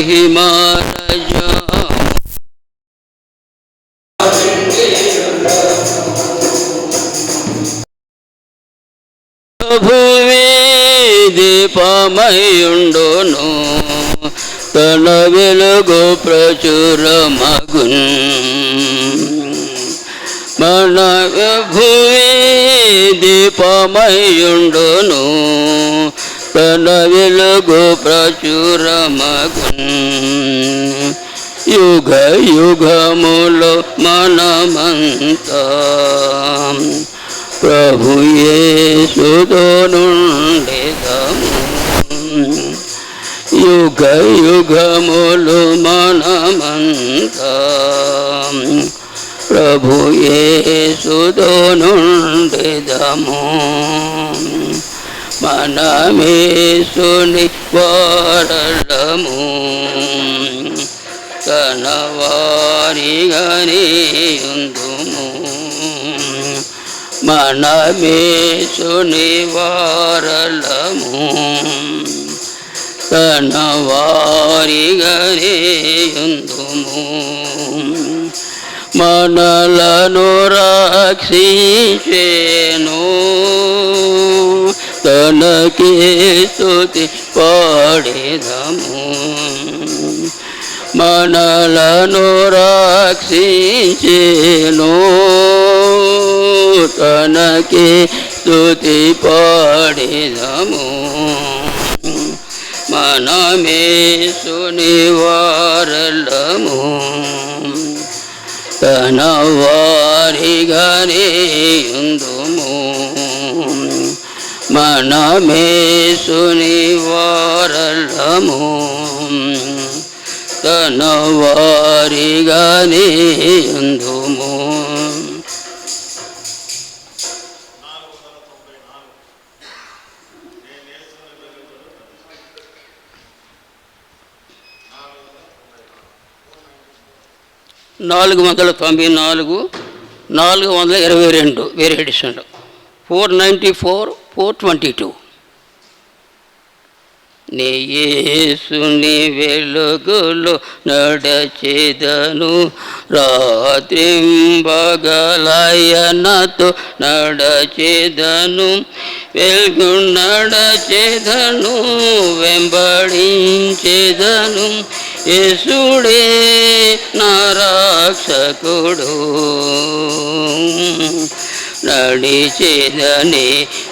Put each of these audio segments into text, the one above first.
మహిమరజము ప్రభువే దీపమయుండును తన వెలుగు ప్రచురమగున్ మన ప్రభువే దీపమయుండును తన వెలుగు ప్రచురమగున్ యుగ యుగములో మనమంతా ప్రభు యేసుతో నుండెదము యుగ యుగములు మనమంతా ప్రభు యేసుతో నుండెదము మనమేసుని వారలము తన వారిగానే ఉందుము మనమేసుని వారలము తన వారిగానే ఉందుము మనలను రక్షించెను తనకే స్తుతి పాడెదము మనలను రక్షించెను తనకే స్తుతి పాడెదము మనమేసుని వారలము తన వారిగానే ఉందుము మనమేసుని వారలము తన వారిగానే ఉందుము. నాలుగు 494 422 వేరే ఎడిషన్లో 494 422. నీ యేసుని వెలుగులో నడచెదను రాత్రింబగలయనతో నడచెదను వెలుగు నడచెదను వెంబడించెదను యేసుడే నా రక్షకుడు నడిచెదనే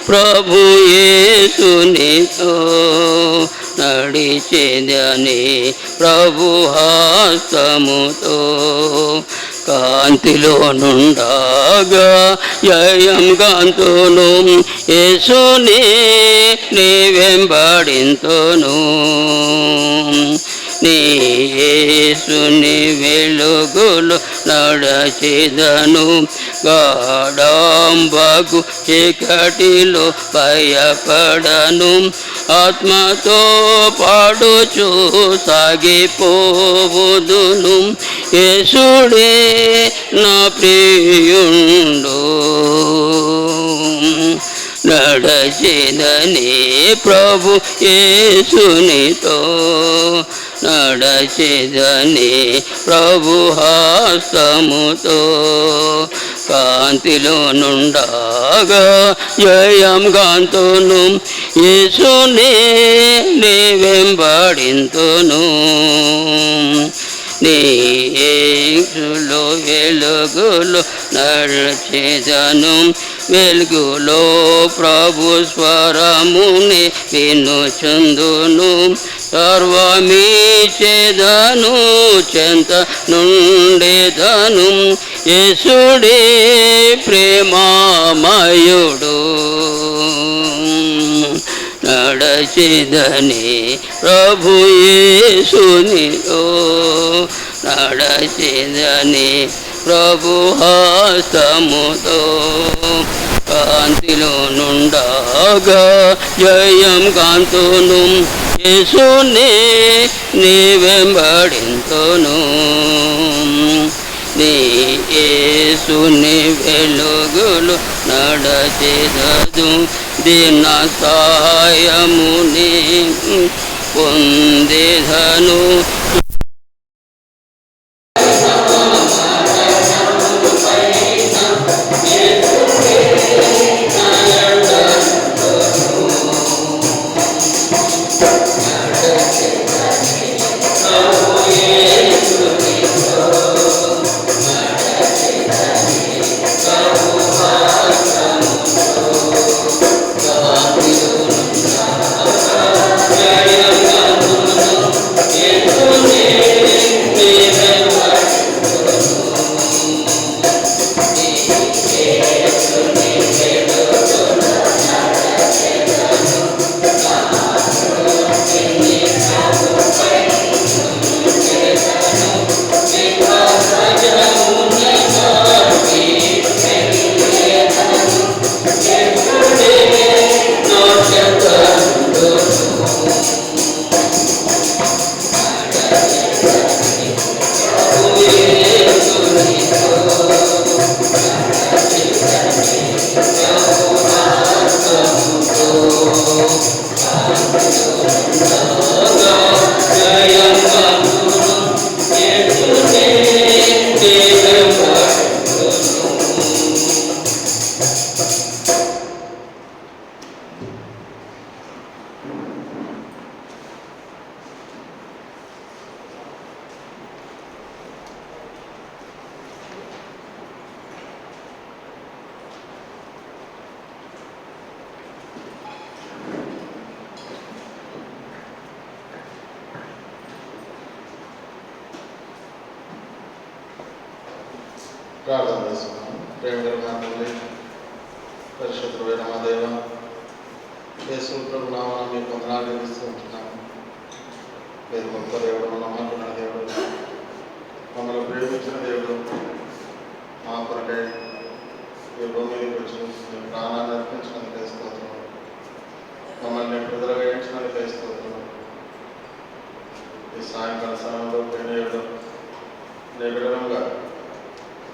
ప్రభు యేసునితో నడిచెదనే ప్రభు హస్తముతో కాంతిలో నుండగా జయం కాంతును యేసుని నీ వెంబడింతును నీ యేసుని వెలుగులో నడచెదను గాఢంబగు చీకటిలో భయపడను ఆత్మతో పాడుచు సాగిపోవుదును యేసుడే నా ప్రియుండు నడచెదనే ప్రభు యేసునితో నడచెదనే ప్రభు హస్తముతో కాంతిలో నుండగా జయం కాంతును యేసునే నీ వెంబడింతును నీ యేసులో వెలుగులో నడచెదను వెలుగులో ప్రభు స్వరముని వినుచుందును సర్వమీచెదను చెంత నుండెదను యేసుడే ప్రేమామయుడు నడచెదనే ప్రభు యేసునితో నడచెదనే ప్రభు హస్తముతో కాంతిలో నుండగా జయం కాంతును యేసునే నీ వెంబడింతును నీ యేసుని వెలుగులో నడచెదను దీన సాయముని పొందేదను. ప్రార్థన చేసుకున్నాం. ప్రేమగల పరిశుద్ధమైన మా దేవ, యేసు ప్రభు నామమున మీకు వందనాలు చెల్లిస్తూ ఉంటున్నాము. మీరు గొప్ప దేవుడు, నమ్మకమైన దేవుడు, మమ్మల్ని ప్రేమించిన దేవుడు, మా కొరకై ఈ భూమి మీదకి వచ్చి మీ ప్రాణాన్ని అర్పించినందుకు స్తోత్రం, మమ్మల్ని ప్రజలుగా ఎంచినందుకు స్తోత్రం. ఈ సాయంకాల సమయంలో నిబిడంగా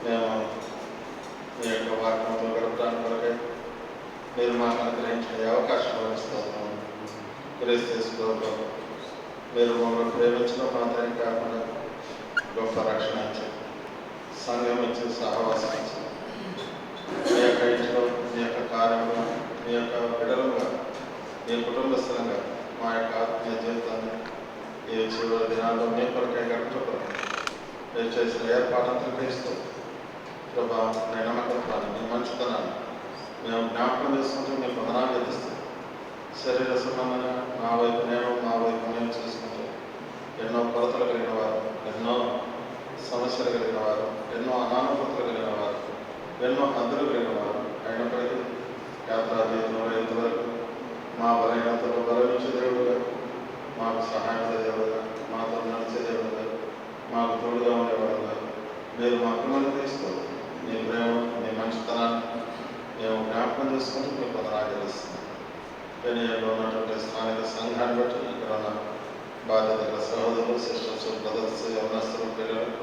మేము మీ యొక్క వాక్యంతో గడపడానికి కొరకై మీరు మాకు అనుగ్రహించే అవకాశం ఇస్తున్నాము. క్రీస్తు మీరు మమ్మల్ని ప్రేమించిన ప్రాంతానికి కాకుండా గొప్ప రక్షణ ఇచ్చి, సంఘం ఇచ్చి, సహవాసం ఇచ్చి, మీ యొక్క ఇంట్లో, మీ యొక్క కార్యంలో, మీ యొక్క బిడ్డలుగా, మీ కుటుంబస్థులంగా మా యొక్క ఆత్మీయ జీవితాన్ని ఈ చివరి దినాల్లో మీ కొరకై గడపడం మీరు చేసిన ఏర్పాటును గ్రహిస్తూ ప్రభా, నేను నమ్మకత్వాన్ని, మీ మంచితనాన్ని మేము జ్ఞాపకం చేసుకుంటూ మీకు వందనాలు చెల్లిస్తాం. శరీర సంబంధంగా నా వైపు నేను చూసుకుంటూ ఎన్నో కొరతలు కలిగిన వారు, ఎన్నో సమస్యలు కలిగిన వారు, ఎన్నో అనానుకూలతలు కలిగిన వారు, ఎన్నో హద్దులు కలిగిన వారు అయినప్పటికీ యాత్రా జీవితంలో ఇంతవరకు మా బలహీనతలు బలమించే దేవుడుగా, మాకు సహాయపడే దేవుడుగా, మాతో నడిచే దేవుడుగా, మాకు తోడుగా ఉండేవాడుగా మీరు మా పిల్లలు తీస్తూ మీ ప్రేమ, మీ మంచితనాన్ని మేము జ్ఞాపకం చేసుకుంటూ మీకు వందనాలు చెల్లిస్తున్నాం. పెనియల్లో ఉన్నటువంటి స్థానిక సంఘాన్ని బట్టి ఇక్కడ ఉన్న బాధ్యతల సహోదరులు, సిస్టర్స్, బ్రదర్స్, యవనస్తులు, పిల్లలు,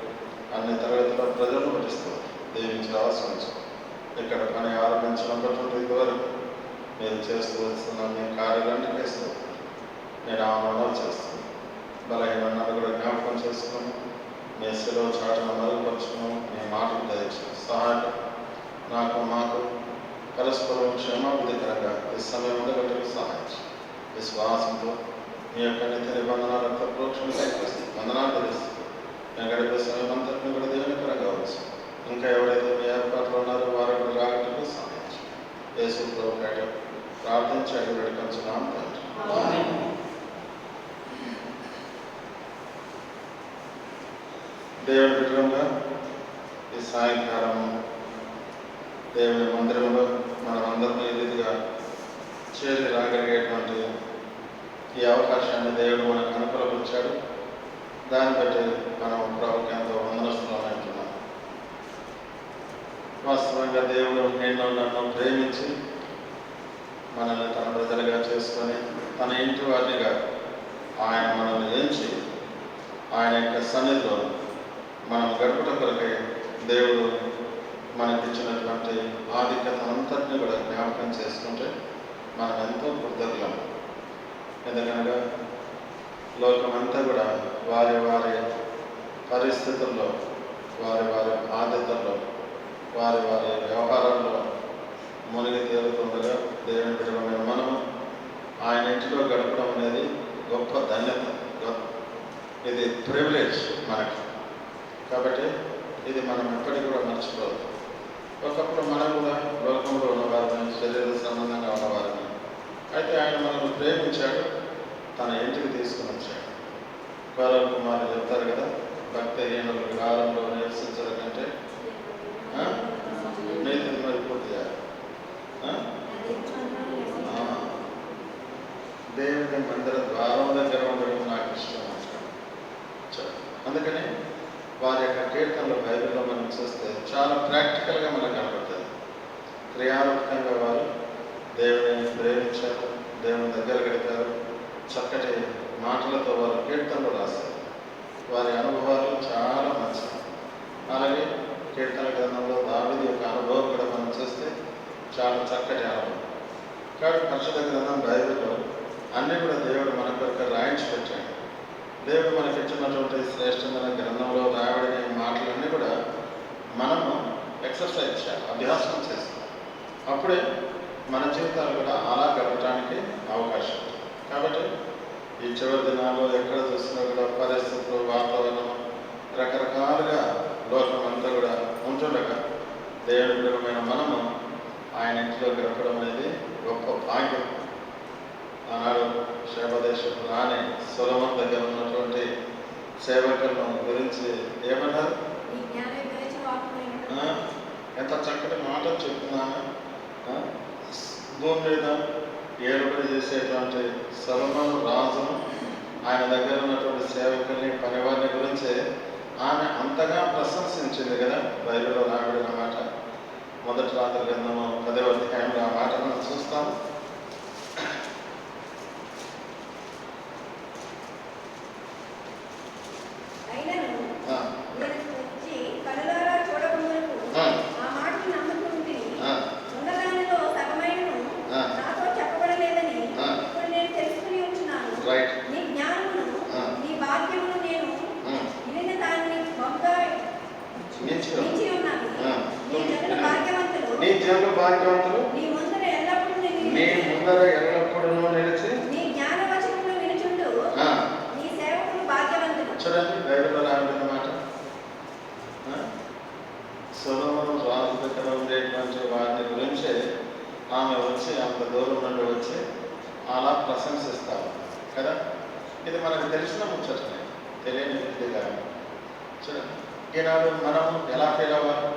అన్ని తరగతుల ప్రజలను పట్టిస్తూ దీవించి ఆశ్రయించు. ఇక్కడ పని ఆరంభించినప్పటి వరకు మీరు చేస్తూ వస్తున్న మీ కార్యాలన్నిటికీ ఇస్తూ నేను ఆమరణ చేస్తాను. బలహీనన్నాను కూడా జ్ఞాపకం చేసుకున్నాను. మీ సెలవు చాటును మరుగుపరుచుకున్నాము. మీ మాటలు దయచేసి సహాయం మాకు పరస్పరం క్షేమాభివృద్ధికరంగా ఈ సమయం ఉండగలిగి సహాయం విశ్వాసంతో మీ యొక్క నిత్య నిబంధన రక్త ప్రోక్షణ వందనాలు తెలుస్తుంది. మేము గడిపే సమయం అంతటిని కూడా దేవునికరంగా వచ్చు. ఇంకా ఎవరైతే మీ ఏర్పాట్లు ఉన్నారో వారు కూడా రాగటకు సహాయం యేసు ప్రభు బయట ప్రార్థించి అడిగి పెట్టుకొచ్చున్నాం తండ్రి. దేవుని బిడ్డలుగా ఈ సాయంకాలం దేవుని మందిరంలో మనమందరం ఈ రీతిగా చేరి రాగలిగేటువంటి ఈ అవకాశాన్ని దేవుడు మనకు అనుకూలపరిచాడు. దాన్ని బట్టి మనం ప్రభుకి ఎంతో వందనస్తులమవుతున్నాం. వాస్తవంగా దేవుడు నన్ను ప్రేమించి మనల్ని తన ప్రజలుగా చేసుకొని తన ఇంటి వాటిగా ఆయన మనల్ని ఎంచి ఆయన యొక్క సన్నిధిలో మనం గడుపుట కొరకై దేవుడు మనకిచ్చినటువంటి ఆధిక్యతనంతటిని కూడా జ్ఞాపకం చేసుకుంటే మనం ఎంతో కృతజ్ఞులం. ఎందుకనగా లోకమంతా కూడా వారి వారి పరిస్థితుల్లో, వారి వారి బాధ్యతల్లో, వారి వారి వ్యవహారాల్లో మునిగి తేలుతుండగా దేవుని బిడ్డలమైన మనము ఆయన ఇంటిలో గడపడం అనేది గొప్ప ధన్యత, ఇది ప్రివిలేజ్ మనకి. కాబట్టి ఇది మనం ఎప్పటికీ కూడా మర్చిపోవద్దు. ఒకప్పుడు మనం కూడా లోకంలో ఉన్నవారని, శరీర సంబంధంగా ఉన్నవారని, అయితే ఆయన మనల్ని ప్రేమించాడు, తన ఇంటికి తీసుకుని వచ్చాడు. గౌరవ కుమారులు చెప్తారు కదా, భక్తిహీనులు విహారంలో నివసించడం కంటే నీతిని మరి పూర్తిగా దేవుని మందిర ద్వారం దగ్గర ఉండడం నాకు ఇష్టం అంటాడు. అందుకని వారి యొక్క కీర్తనలు బైబిల్లో మనం చూస్తే చాలా ప్రాక్టికల్గా మనకు కనపడుతుంది. క్రియాత్మకంగా వారు దేవుని ప్రేమించారు, దేవుని దగ్గర గడిపారు, చక్కటి మాటలతో వారు కీర్తనలు రాశారు. వారి అనుభవాలు చాలా మంచివి. అలాగే కీర్తన గ్రంథంలో దావీదు యొక్క అనుభవం కూడా మనం చూస్తే చాలా చక్కటి అనుభవం. కాబట్టి పరిశుద్ధ గ్రంథం బైబిల్లో అన్నీ కూడా దేవుడు మన కొరకు రాయించి పెట్టాడు. దేవుడు మనకి ఇచ్చినటువంటి శ్రేష్టమైన గ్రంథంలో రాయబడిన మాటలన్నీ కూడా మనము ఎక్సర్సైజ్ చేయాలి, అభ్యాసం చేస్తాం. అప్పుడే మన జీవితాలు కూడా అలా గడపడానికి అవకాశం ఉంది. కాబట్టి ఈ చివరి దినాల్లో ఎక్కడ చూసినా కూడా పరిస్థితులు, వాతావరణం రకరకాలుగా లోకమంతా కూడా ఉంటుండగా దేవుని బిడ్డలమైన మనము ఆయన ఇంట్లో గడపడం అనేది గొప్ప భాగ్యం. ఆనాడు శేబదేశపు రాణి సొలొమోను దగ్గర ఉన్నటువంటి సేవకులను గురించి ఏమన్నారు? ఎంత చక్కటి మాటలు చెప్తున్నాను. భూమి మీద ఏలుబడి చేసేటువంటి సొలొమోను రాజును, ఆయన దగ్గర ఉన్నటువంటి సేవకుల్ని, పనివారిని గురించి ఆమె అంతగా ప్రశంసించింది కదా. బైబిల్లో రాబడిన మాట మొదటి రాత్రి గ్రంథము 10వ అధ్యాయంలో ఆ మాట మనం చూస్తాం. నీ జనులు భాగ్యవంతులు, నీ ముందర ఎల్లప్పుడూ నిలిచి చూడండి. బైబిల్లో రాబడిన మాట సొలొమోను రాజు దగ్గర ఉండేటువంటి వారిని గురించి ఆమె వచ్చి అంత దూరం నుండి వచ్చి అలా ప్రశంసిస్తాము కదా. ఇది మనకు తెలిసిన ముచ్చటనే, తెలియని వ్యక్తి కాదు. చూడండి, ఈనాడు మనం ఎలా ఫీల్ అవ్వాలి,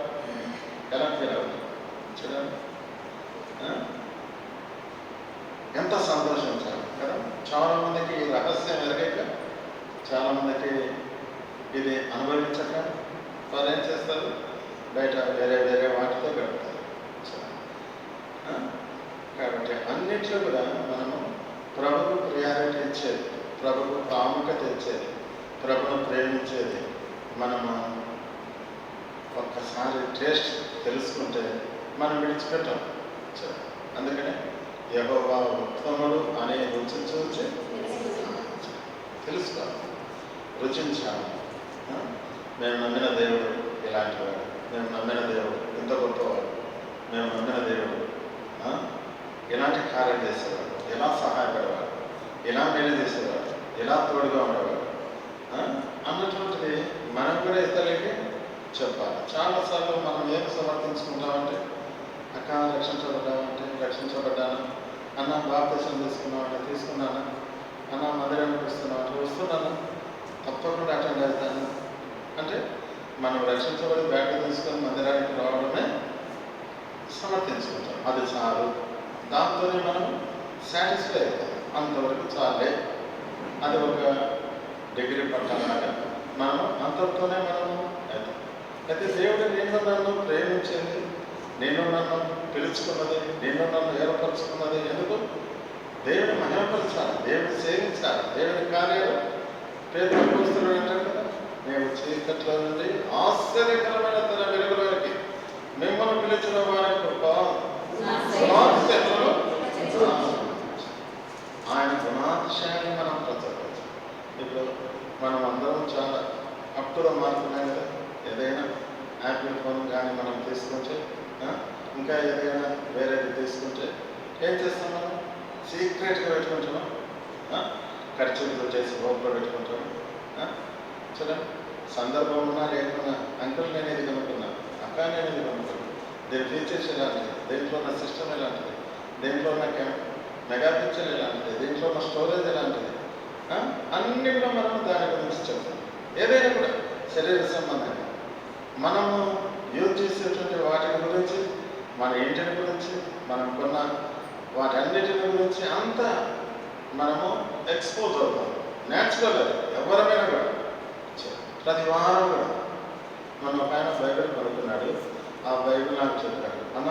చూడండి, ఎంత సంతోషించాలి కదా. చాలామందికి ఈ రహస్యం ఎరగక, చాలామందికి ఇది అనుభవించక వారు ఏం చేస్తారు, బయట వేరే వేరే వాటితో గడుపుతారు. కాబట్టి అన్నిట్లో కూడా మనము ప్రభుకు ప్రియారిటీ ఇచ్చేది, ప్రభుకు ప్రాముఖ్యత ఇచ్చేది, ప్రభును ప్రేమించేది మనము ఒక్కసారి టేస్ట్ తెలుసుకుంటే మనం విడిచిపెట్టాం. అందుకనే యెహోవా ఉత్తముడు అనే రుచి చూచి తెలుసుకోవాలి, రుచించాలి. మేము నమ్మిన దేవుడు ఇలాంటి వాడు, మేము నమ్మిన దేవుడు ఇంత గొప్పవాడు, మేము నమ్మిన దేవుడు ఇలాంటి కార్యం చేసేవాడు, ఎలా సహాయపడేవాడు, ఎలా మేలు చేసేవాడు, ఎలా తోడుగా ఉండేవాడు అన్నటువంటిది మనం కూడా ఇతరులకి చెప్పాలి. చాలాసార్లు మనం ఏం సమర్థించుకుంటామంటే, అక్క రక్షించబడ్డాను అన్న, బాప్తిసం తీసుకున్నామంటే తీసుకున్నాను అన్న, మందిరానికి వస్తున్నామంటే వస్తున్నాను, తప్పకుండా అటెండ్ అవుతాను అంటే మనం రక్షించబడి బ్యాగ్ తీసుకొని మందిరానికి రావడమే సమర్థించుకుంటాం. అది చాలు, దాంతోనే మనం సాటిస్ఫై అవుతాం. అంతవరకు చాలే, అది ఒక డిగ్రీ పట్టలాగా మనం అంతటితోనే మనము అవుతాం. అయితే దేవుడు నేను నన్ను ప్రేమించింది, నేను నన్ను పిలుచుకున్నది, నేను నన్ను ఏర్పరచుకున్నది ఎందుకు? దేవుని మహిమపరచాలి, దేవుని సేవించాలి, దేవుని కార్యాలు. పేదలు పుస్తకులు అంటారు కదా, మేము చీకట్లో నుండి ఆశ్చర్యకరమైన తన వెలుగులోకి మిమ్మల్ని పిలిచిన వారి ఆయన గుణాతిశయాన్ని మనం ప్రచోదించాలి. తీసుకుంటే, ఇంకా ఏదైనా వేరేది తీసుకుంటే ఏం చేస్తాం మనం? సీక్రెట్గా పెట్టుకుంటున్నాం, ఖర్చులతో చేసి హోప్లో పెట్టుకుంటాం. చూడండి, సందర్భం ఉన్నా లేకున్నా అంకుల్ నేను ఇది కనుక్కున్నాను, అక్క నేను ఇది కనుక్కున్నాను, దీని ఫీచర్స్ ఎలాంటిది, దేంట్లో ఉన్న సిస్టమ్ ఎలాంటిది, దేంట్లో ఉన్న మెగా పిక్చర్ ఎలాంటిది, దీంట్లో ఉన్న స్టోరేజ్ ఎలాంటిది, అన్నీ కూడా మనం దాని గురించి చెప్తాం. ఏదైనా కూడా శరీర సంబంధంగా మనము యూజ్ చేసేటువంటి వాటి గురించి, మన ఇంటిని గురించి, మనం కొన్న వాటన్నిటిని గురించి అంతా మనము ఎక్స్పోజ్ అవుతాం. న్యాచురల్ అది ఎవరైనా కూడా ప్రతి వారం కూడా. మన ఒక ఆయన బైబిల్ కొనుక్కున్నాడు, ఆ బైబిల్ నాకు చెప్పాడు, అన్న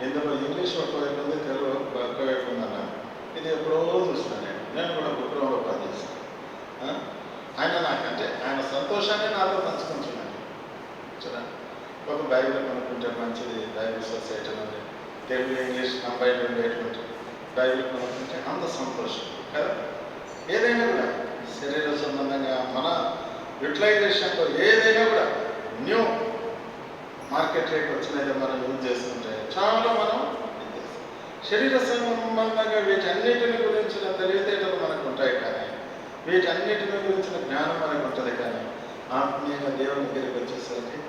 ఇందులో ఇంగ్లీష్ ఒకవైపు ఉంది, తెలుగు ఒకవైపు ఉంది అన్నాను. ఇది ఎప్పుడో చూసినాను నేను కూడా బుక్ రూమ్లో పనిచేస్తాను. ఆయన నాకంటే ఆయన సంతోషాన్ని నాతో పంచుకుంటున్నాను. చూడండి, ఒక బైబిల్ కొనుక్కుంటే మంచిది, బైబిల్ సొసైటీ ఉంది, తెలుగు ఇంగ్లీష్ కంబైన్ ఉండేటువంటి బైబిల్ కొనుక్కుంటే అంత సంతోషం కదా. ఏదైనా కూడా శరీర సంబంధంగా మన యూటిలైజేషన్లో ఏదైనా కూడా న్యూ మార్కెట్లోకి వచ్చినది మనం యూజ్ చేసుకుంటే చాలా మనం శరీర సంబంధంగా వీటన్నిటిని గురించిన తెలివితేటలు మనకు ఉంటాయి, కానీ వీటన్నిటిని గురించిన జ్ఞానం మనకు ఉంటుంది. కానీ ఆత్మీయంగా దేవుని దగ్గరికి వచ్చేసరికి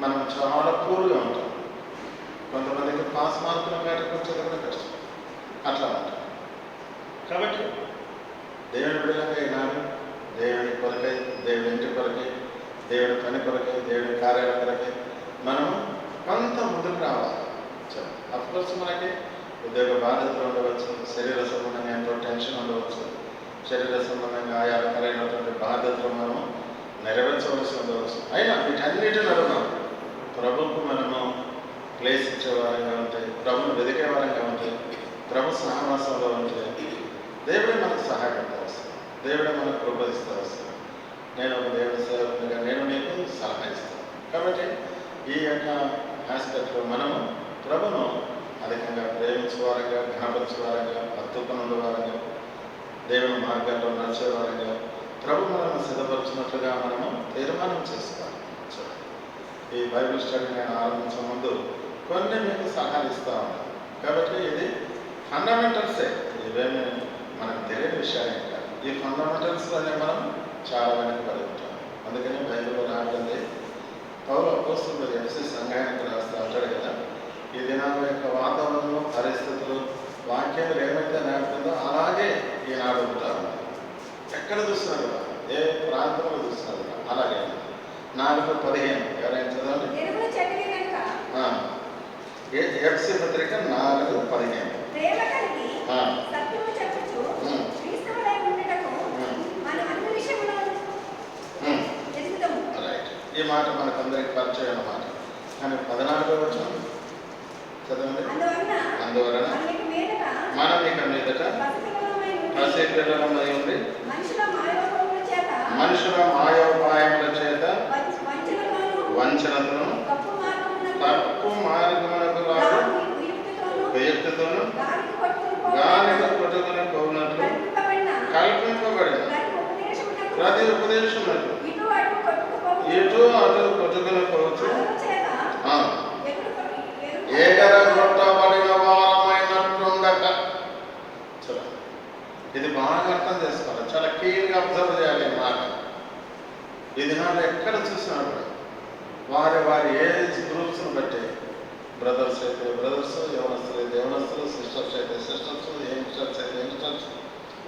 మనం చాలా పూర్గా ఉంటాం. కొంతమందికి పాస్ మార్కుల మేరకు వచ్చేది కూడా కష్టం, అట్లా ఉంటాం. కాబట్టి దేవుని బిడ్డలంగా ఈనాడు దేవుని కొరకై, దేవుని ఇంటి కొరకై, దేవుని పని కొరకై, దేవుని కార్యాల కొరకై మనము కొంత ముందుకు రావాలి. అఫ్కోర్స్ మనకి ఉద్యోగ బాధ్యతలు ఉండవచ్చు, శరీర సంబంధంగా ఎంతో టెన్షన్ ఉండవచ్చు, శరీర సంబంధంగా ఆయా రకాలైనటువంటి బాధ్యతలు మనము నెరవేర్చవలసి ఉండవచ్చు. అయినా వీటన్నిటి నడుమ ప్రభుకు మనము ప్లేస్ ఇచ్చేవారంగా ఉంటే, ప్రభుని వెతికే వారంగా ఉంటే, ప్రభు సహవాసంలో ఉంటే దేవుడే మనకు సహాయపడతా వస్తాడు, దేవుడే మనకు కృపదిస్తూ వస్తాడు. నేను ఒక దేవుని సేవకునిగా నేను నీకు సలహా ఇస్తాను. కాబట్టి ఈ యొక్క ఆస్పెక్ట్లో మనము ప్రభును అధికంగా ప్రేమించేవారంగా, ఘనపరిచేవారంగా, హత్తుకునందువారంగా, దేవుని మార్గాల్లో నడిచేవారంగా, ప్రభు మనల్ని సిద్ధపరుచినట్లుగా మనము తీర్మానం చేసుకోవాలి. ఈ బైబిల్ స్టడీ నేను ఆరంభించే ముందు కొన్ని మీకు సలహాలు ఇస్తూ ఉంటాను. కాబట్టి ఇది ఫండమెంటల్సే, ఇవేమి మనకు తెలియని విషయాలే కాదు. ఈ ఫండమెంటల్స్లోనే మనం చాలా వెనకబడి ఉంటాం. అందుకని బైబిల్లో రాబడింది పౌలు అపోస్తలుడు ఎఫెసీ సంఘానికి రాస్తూ ఉంటాడు కదా, ఈ దినాల యొక్క వాతావరణం, పరిస్థితులు, వాక్యాలు ఏమైతే నేర్పుతుందో అలాగే ఈనాడు ఉంటారు. ఎక్కడ చూసినా కూడా, ఏ ప్రాంతంలో చూసినా కూడా అలాగే. 4:15 ఎవరైనా చదవండి. ఎఫెసీ పత్రిక 4:15. ఈ మాట మనకందరికి పరిచయం అన్నమాట. కానీ 14వ వచనం చదవండి. అందువలన మనం ఇక మీదట పసిపిల్లలమై ఉండి మనుషుల మాయోపాయముల చేత వంచనతోను తప్పు మార్గమునకు రాదు వ్యక్తితోను గాలిగా కొట్టుకుని పోవునట్లు కల్పింపబడిన ప్రతి ఉపదేశమునకు ఇటు అటు కొట్టుకుని పోవచ్చు ఏకరగొట్టబడిన వారమైనట్లుండక. ఇది బాగా అర్థం చేసుకోవాలి, చాలా క్లీన్గా అబ్జర్వ్ చేయాలి ఈ మాట. ఈ దినాల్లో ఎక్కడ చూసినా కూడా వారి వారి ఏజ్ గ్రూప్స్ని బట్టి, బ్రదర్స్ అయితే బ్రదర్స్, యవనస్తులు అయితే యవనస్తులు, సిస్టర్స్ అయితే సిస్టర్స్, యంగ్స్టర్స్ అయితే యంగ్స్టర్స్,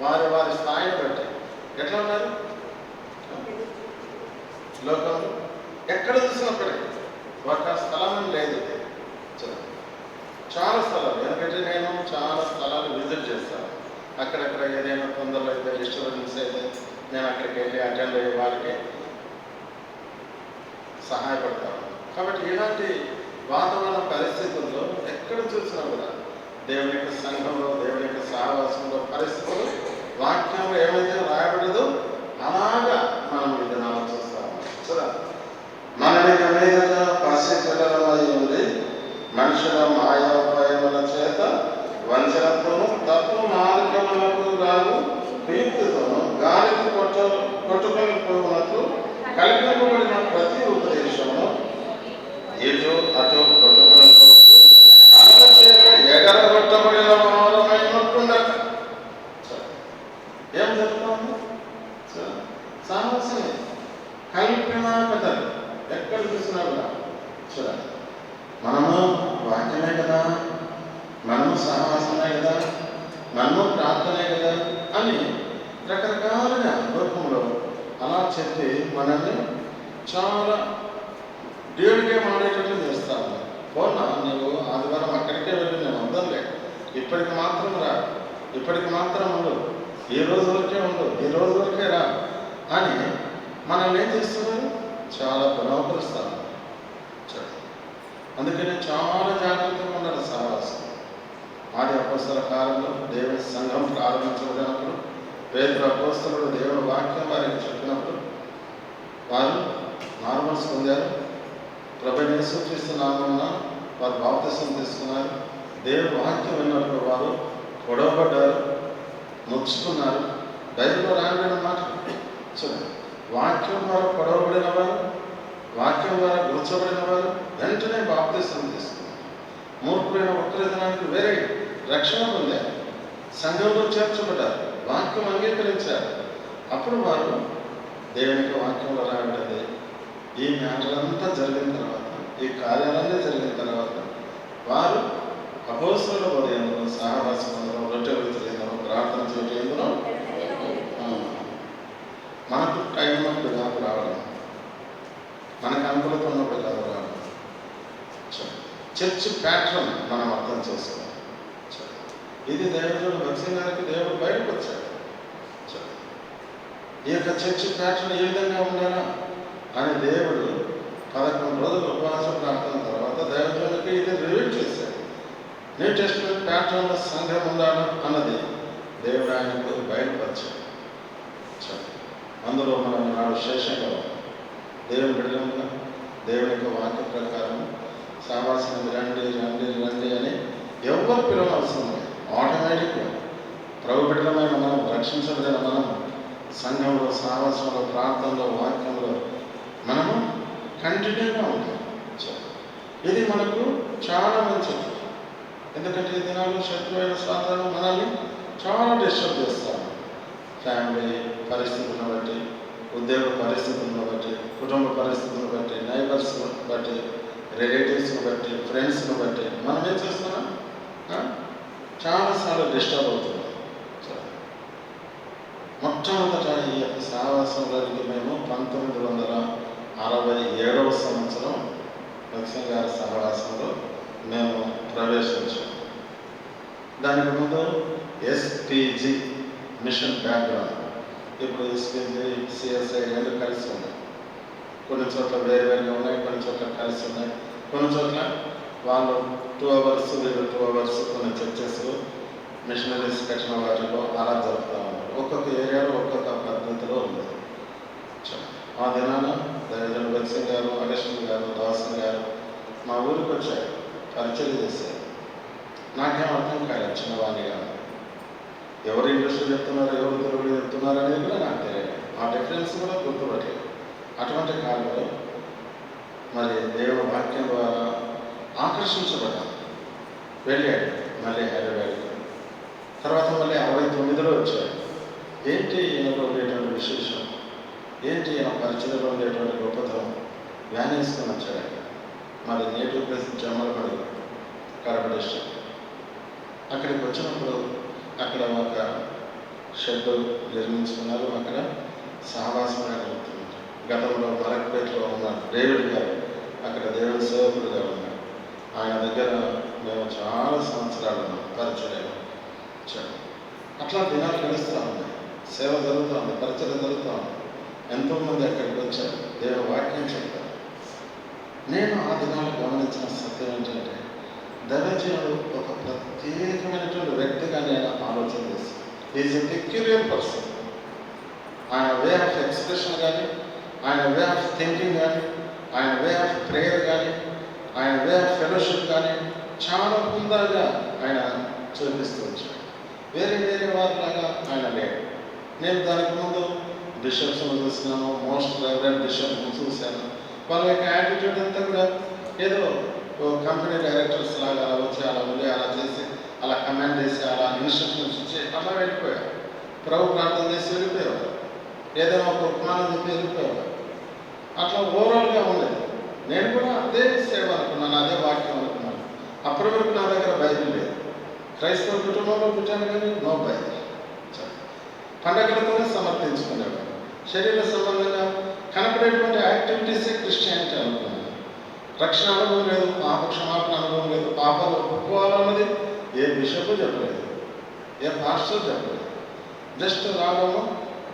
వారి వారి స్థాయిని బట్టి ఎట్లా ఉన్నారు లోకంలో. ఎక్కడ చూసినప్పటికీ ఒక స్థలం లేదు. చాలా స్థలాలు, ఎందుకంటే నేను చాలా స్థలాలు విజిట్ చేస్తాను. అక్కడక్కడ ఏదైనా తొందరలో అయితే, డిస్టర్బెన్స్ అయితే నేను అక్కడికి వెళ్ళి అటెండ్ అయ్యే వారికి సహాయపడతాను. కాబట్టి ఇలాంటి వాతావరణ పరిస్థితుల్లో ఎక్కడ చూసినా కూడా దేవుని యొక్క సంఘంలో, దేవుని యొక్క సహవాసంలో పరిస్థితులు వాక్యంలో ఏమైతే రాయబడదో అలాగా మనం ఈ దినాలు చూస్తాము. చూడాలి, మనకి మీద పసిపిల్లలమై ఉంది మనుషుల మాయోపాయముల చేత వంచనతోను తప్పు మార్గములకు రాదు కీర్తితోను గాలికి కొట్టుకొని పోవునట్లు కల్పింపబడిన ప్రతి ఉపదేశము ఇటు అటు కొట్టుకున్నప్పుడు వాళ్ళ చేత ఎగరగొట్టబడిన వారమైనట్టుండక ఏం చెప్తాము? సాహసమే కల్పన కథలు ఎక్కడ చూసినా కూడా చూడాలి. మనము వాక్యమే కదా, మనము సహవాసమే కదా, మనము ప్రార్థనే కదా అని రకరకాలుగా రూపంలో అలా చెప్పి మనల్ని చాలా దేవుడికే మాడేటట్లు చేస్తాము. పోనా నీవు ఆదివారం అక్కడికే వెళ్ళి నేను వద్దంలే, ఇప్పటికి మాత్రం రా, ఇప్పటికి మాత్రం ఉండు, ఈ రోజు వరకే ఉండు, ఈ రోజు వరకే రా అని మనల్ని ఏం చేస్తున్నారు? చాలా బలపరుస్తాము. అందుకని చాలా జాగ్రత్తగా ఉండాలి సహవాసం. ఆది అపోస్తల కాలంలో దేవుని సంఘం ప్రారంభించబడినప్పుడు పేతురు అపోస్తలుడు దేవుని వాక్యం వారికి చెప్పినప్పుడు వారు నార్మల్స్ పొందారు. ప్రభువైన యేసుక్రీస్తు నామమున వారు బాప్తిసం తీసుకున్నారు. దేవుని వాక్యం విన్నప్పుడు వారు గొడవపడ్డారు, నొచ్చుకున్నారు. బైబిల్లో రాయబడిన మాట చూడండి, వాక్యం ద్వారా గొడవపడిన వారు, వాక్యం ద్వారా గుర్చబడిన వారు వెంటనే బాప్తిసం తీసుకున్నారు. మూర్ఖులైన ఒక్కరి దినానికి వేరే రక్షణ పొందారు, సంఘంలో చేర్చబడ్డారు, వాక్యం అంగీకరించారు. అప్పుడు వారు దేవునికి వాక్యంలో రాబడింది. ఈ మ్యాటర్లంతా జరిగిన తర్వాత, ఈ కార్యాలన్నీ జరిగిన తర్వాత వారు అపోస్తలుల బోధయంలో, సహవాసంలో, రొట్టె విరుచులో, ప్రార్థన చేయటంలో మనకు టైం ఉన్నప్పుడు కాదు రావడం, మనకు అనుకూలత ఉన్నప్పుడు కాదు రావడం. చర్చ్ ప్యాటర్న్ మనం అర్థం చేసుకోవాలి. ఇది దేవుడు భక్సింగ్ గారికి దేవుడు బయటకు వచ్చాడు. ఈ యొక్క చర్చ్ ప్యాటర్న్ ఏ విధంగా ఉండాలా అని దేవుడు 11 రోజులు ఉపవాస ప్రార్థన తర్వాత దేవుడికి ఇది రివీల్ చేశాడు. న్యూ టెస్ట్మెంట్ ప్యాటర్న్లో సంఘం ఉండాలా అన్నది దేవుడు ఆయనకు బయటపరిచాడు. అందులో మనం నాడు శేషంగా దేవుని బిడ్డలుగా దేవుని యొక్క వాక్య ప్రకారం సహవాసానికి రండి రండి రండి అని ఎవరు పిలవవలసిన లేదు. ఆటోమేటిక్గా ప్రభు బిడ్డలమైన మనం, రక్షించబడిన మనం సంఘంలో, సహవాసంలో, ప్రార్థనలో, వాక్యంలో మనము కంటిన్యూగా ఉంటాం. ఇది మనకు చాలా మంచిది. ఎందుకంటే ఈ దినాలు శత్రువైన సాధారణ మనల్ని చాలా డిస్టర్బ్ చేస్తాము. ఫ్యామిలీ పరిస్థితులను బట్టి, ఉద్యోగ పరిస్థితులను బట్టి, కుటుంబ పరిస్థితులను బట్టి, నైబర్స్ను బట్టి, రిలేటివ్స్ని బట్టి, ఫ్రెండ్స్ని బట్టి మనం ఏం చేస్తున్నాం? చాలాసార్లు డిస్టర్బ్ అవుతున్నాం. మొట్టమొదట ఈ యొక్క సహవాసంలోకి మేము 1967వ సంవత్సరం భక్సింగ్ గారి సహవాసంలో మేము ప్రవేశించాం. దానికి ముందు ఎస్పీజీ మిషన్ బ్యాక్గ్రౌండ్, ఇప్పుడు ఎస్పీజీ, సిఎస్ఐ రెండు కలిసి ఉన్నాయి. కొన్ని చోట్ల వేరువేరుగా ఉన్నాయి, కొన్ని చోట్ల కలిసి ఉన్నాయి. కొన్ని చోట్ల వాళ్ళు 2 hours, వీళ్ళు 2 hours, కొన్ని చర్చెస్ మిషనరీస్ కట్టిన వాటిలో అలా జరుపుతూ ఉన్నారు. ఒక్కొక్క ఏరియాలో ఒక్కొక్క పద్ధతిలో ఉంది. ఆ దినాన దైవజనుడు భక్సింగ్ గారు, అగస్టిన్ గారు, దాసన్ గారు మా ఊరికి వచ్చారు, పరిచయం చేశారు. నాకేం అర్థం కాలేదు చిన్నవాణిగా. ఎవరు ఇంగ్లీష్లో చెప్తున్నారు, ఎవరు తెలుగులో చెప్తున్నారు అనేది కూడా నాకు తెలియదు. ఆ డిఫరెన్స్ కూడా గుర్తుపట్టలేదు. అటువంటి కాలంలో మరి దేవుని వాక్యం ద్వారా ఆకర్షించబడ్డాను. వెళ్ళాడు మళ్ళీ హైదరాబాద్కి. తర్వాత మళ్ళీ 69లో వచ్చాడు. ఏంటి ఈయనలో ఉండేటువంటి విశేషం, ఏంటి ఈయన పరిచయలో ఉండేటువంటి గొప్పతనం వ్యాన్ వేసుకొని వచ్చాడు. మరి నేటివ్ ప్లేస్ జమ్మలపడి, కడప డిస్ట్రిక్ట్. అక్కడికి వచ్చినప్పుడు అక్కడ ఒక షెడ్ నిర్మించుకున్నారు. అక్కడ సహవాసంగా జరుగుతుంది. గతంలో మరక్పేటలో ఉన్న డేవిడ్ గారు అక్కడ దేవుని సేవకుడుగా ఉన్నారు. ఆయన దగ్గర మేము చాలా సంవత్సరాలు ఉన్నాం, పరిచయం. అట్లా దినాలు గడుస్తూ ఉన్నాయి, సేవ జరుగుతూ ఉంది, పరిచయం జరుగుతూ ఉంది. ఎంతోమంది అక్కడికి వచ్చారు, దేవుని వాక్యం చెప్తారు. నేను ఆ దినాలు గమనించిన సత్యం ఏంటంటే, దైవజనుడు ఒక ప్రత్యేకమైనటువంటి వ్యక్తిగా నేను ఆలోచన చేస్తాను. Is a peculiar person. ఆయన వే ఆఫ్ ఎక్స్ప్రెషన్ కానీ, ఆయన వే ఆఫ్ థింకింగ్ కానీ, ఆయన వే ఆఫ్ ప్రేయర్ కానీ, ఆయన వే ఆఫ్ ఫెలోషిప్ కానీ చాలా హుందాగా ఆయన చూపిస్తూ వచ్చాడు. వేరే వేరే వారిలాగా ఆయన లేడు. నేను దానికి ముందు బిషప్స్ను చూసినాను, మోస్ట్ రెవరెంట్ బిషప్ను చూశాను. వాళ్ళ యొక్క యాటిట్యూడ్ అంతా కూడా ఏదో కంపెనీ డైరెక్టర్స్ లాగా అలా వచ్చి అలా ఉండి అలా చేసి అలా కమాండ్ చేసి అలా ఇన్స్ట్రక్షన్స్ ఇచ్చి అలా వెళ్ళిపోయారు. ప్రభు ప్రార్థన చేసి వెళ్ళిపోయేవారు, ఏదైనా ఒక ఉపమానం చెప్పి వెళ్ళిపోయేవారు. అట్లా ఓవరాల్గా ఉండేది. నేను కూడా అదే సేవ అనుకున్నాను, అదే వాక్యం అనుకున్నాను. అప్పటి వరకు నా దగ్గర బైబిల్ లేదు. క్రైస్తవ కుటుంబంలో పుట్టాను కానీ నో బైబిల్. పండగలతోనే సమర్థించుకునేవాడు. శరీర సంబంధంగా కనపడేటువంటి యాక్టివిటీసే క్రిస్టియానిటీ అనుకున్నాను. రక్షణ అనుభవం లేదు, పాప క్షమాపణ అనుభవం లేదు, పాపాలు ఒప్పుకోవాలన్నది ఏ బిషప్ చెప్పలేదు, ఏ పాస్టర్ చెప్పలేదు. జస్ట్ రావడము,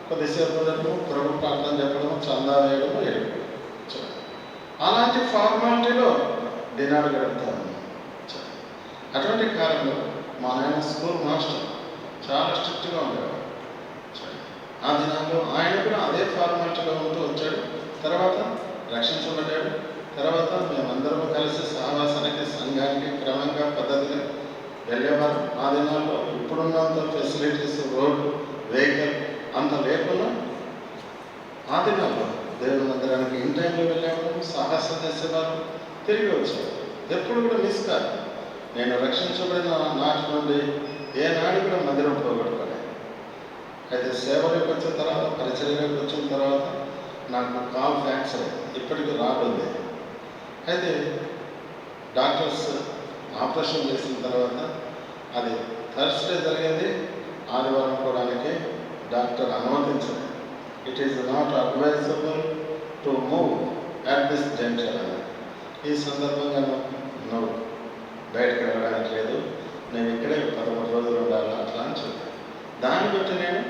కొద్దిసేపు ఉండడము, ప్రభు ప్రార్థన చెప్పడము, చందా వేయడము, వెళ్ళిపోవడం. అలాంటి ఫార్మాలిటీలో దినాలు గడుపుతాను. అటువంటి కాలంలో మా నాయన స్కూల్ మాస్టర్ చాలా స్ట్రిక్ట్గా ఉండేవాడు. ఆ దినాల్లో ఆయన కూడా అదే ఫార్మాలిటీలో ఉంటూ వచ్చాడు. తర్వాత రక్షించబడ్డాడు. తర్వాత మేమందరం కలిసి సహవాసానికి, సంఘానికి క్రమంగా పద్ధతిగా వెళ్ళేవారు. ఆ దినాల్లో ఇప్పుడున్నంత ఫెసిలిటీస్, రోడ్డు, వెహికల్ అంత లేకుండా ఆ దినాల్లో దేవుని మందిరానికి ఇన్ టైంలో వెళ్ళేవారు, సాహసం చేసేవారు, తిరిగి వచ్చేవారు. ఎప్పుడు కూడా మిస్ కాదు. నేను రక్షించబడిన నాటి నుండి ఏనాడు కూడా మందిరం పోగొట్టుకోలేదు. అయితే సేవలోకి వచ్చిన తర్వాత, పరిచర్యలోకి వచ్చిన తర్వాత నాకు కాల్ ఫ్రాక్చర్ అయింది. ఇప్పటికీ రాబోద్ది. అయితే డాక్టర్స్ ఆపరేషన్ చేసిన తర్వాత అది థర్స్డే జరిగింది. ఆదివారం పోవడానికి డాక్టర్ అనుమతించలేదు. It is not advisable to move at this junction అన్నారు. ఈ సందర్భంగా నువ్వు బయటకు వెళ్ళడానికి లేదు, నేను ఇక్కడే 13 రోజులు ఉండాలి అట్లా అని చెప్పాను. దాన్ని బట్టి నేను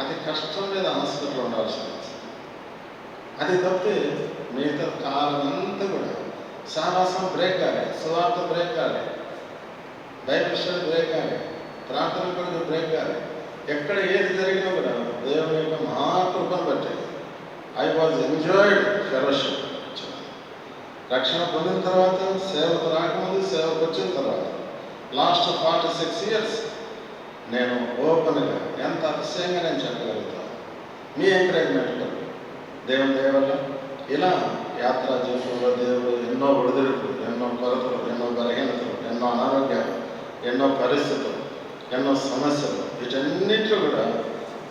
అతి కష్టం మీద హాస్పిటల్లో ఉండాల్సి వచ్చింది. అది తప్పితే మిగతా కాలం అంతా కూడా సహవాసం బ్రేక్ కాలేదు, సువార్త బ్రేక్ కాలేదు, బైబిల్ స్టడీ బ్రేక్ కాలేదు, ప్రార్థన కొరకు బ్రేక్ కాలేదు. ఎక్కడ ఏది జరిగినా కూడా దేవుని యొక్క మహాకృపను బట్టి ఐ వాజ్ ఎంజాయిడ్ ఫెలోషిప్. రక్షణ పొందిన తర్వాత, సేవకు రాకముందు, సేవకు వచ్చిన తర్వాత లాస్ట్ 46 years నేను ఓపెన్గా ఎంత అతిశయంగా నేను చెప్పగలుగుతాను. మీ ఎంకరేజ్మెంట్ దేవుని దయ వల్ల ఇలా యాత్రా జీవితంలో దేవుడు ఎన్నో ఒడిదుడుకులు, ఎన్నో కొరతలు, ఎన్నో బలహీనతలు, ఎన్నో అనారోగ్యాలు, ఎన్నో పరిస్థితులు, ఎన్నో సమస్యలు, వీటన్నింటిలో కూడా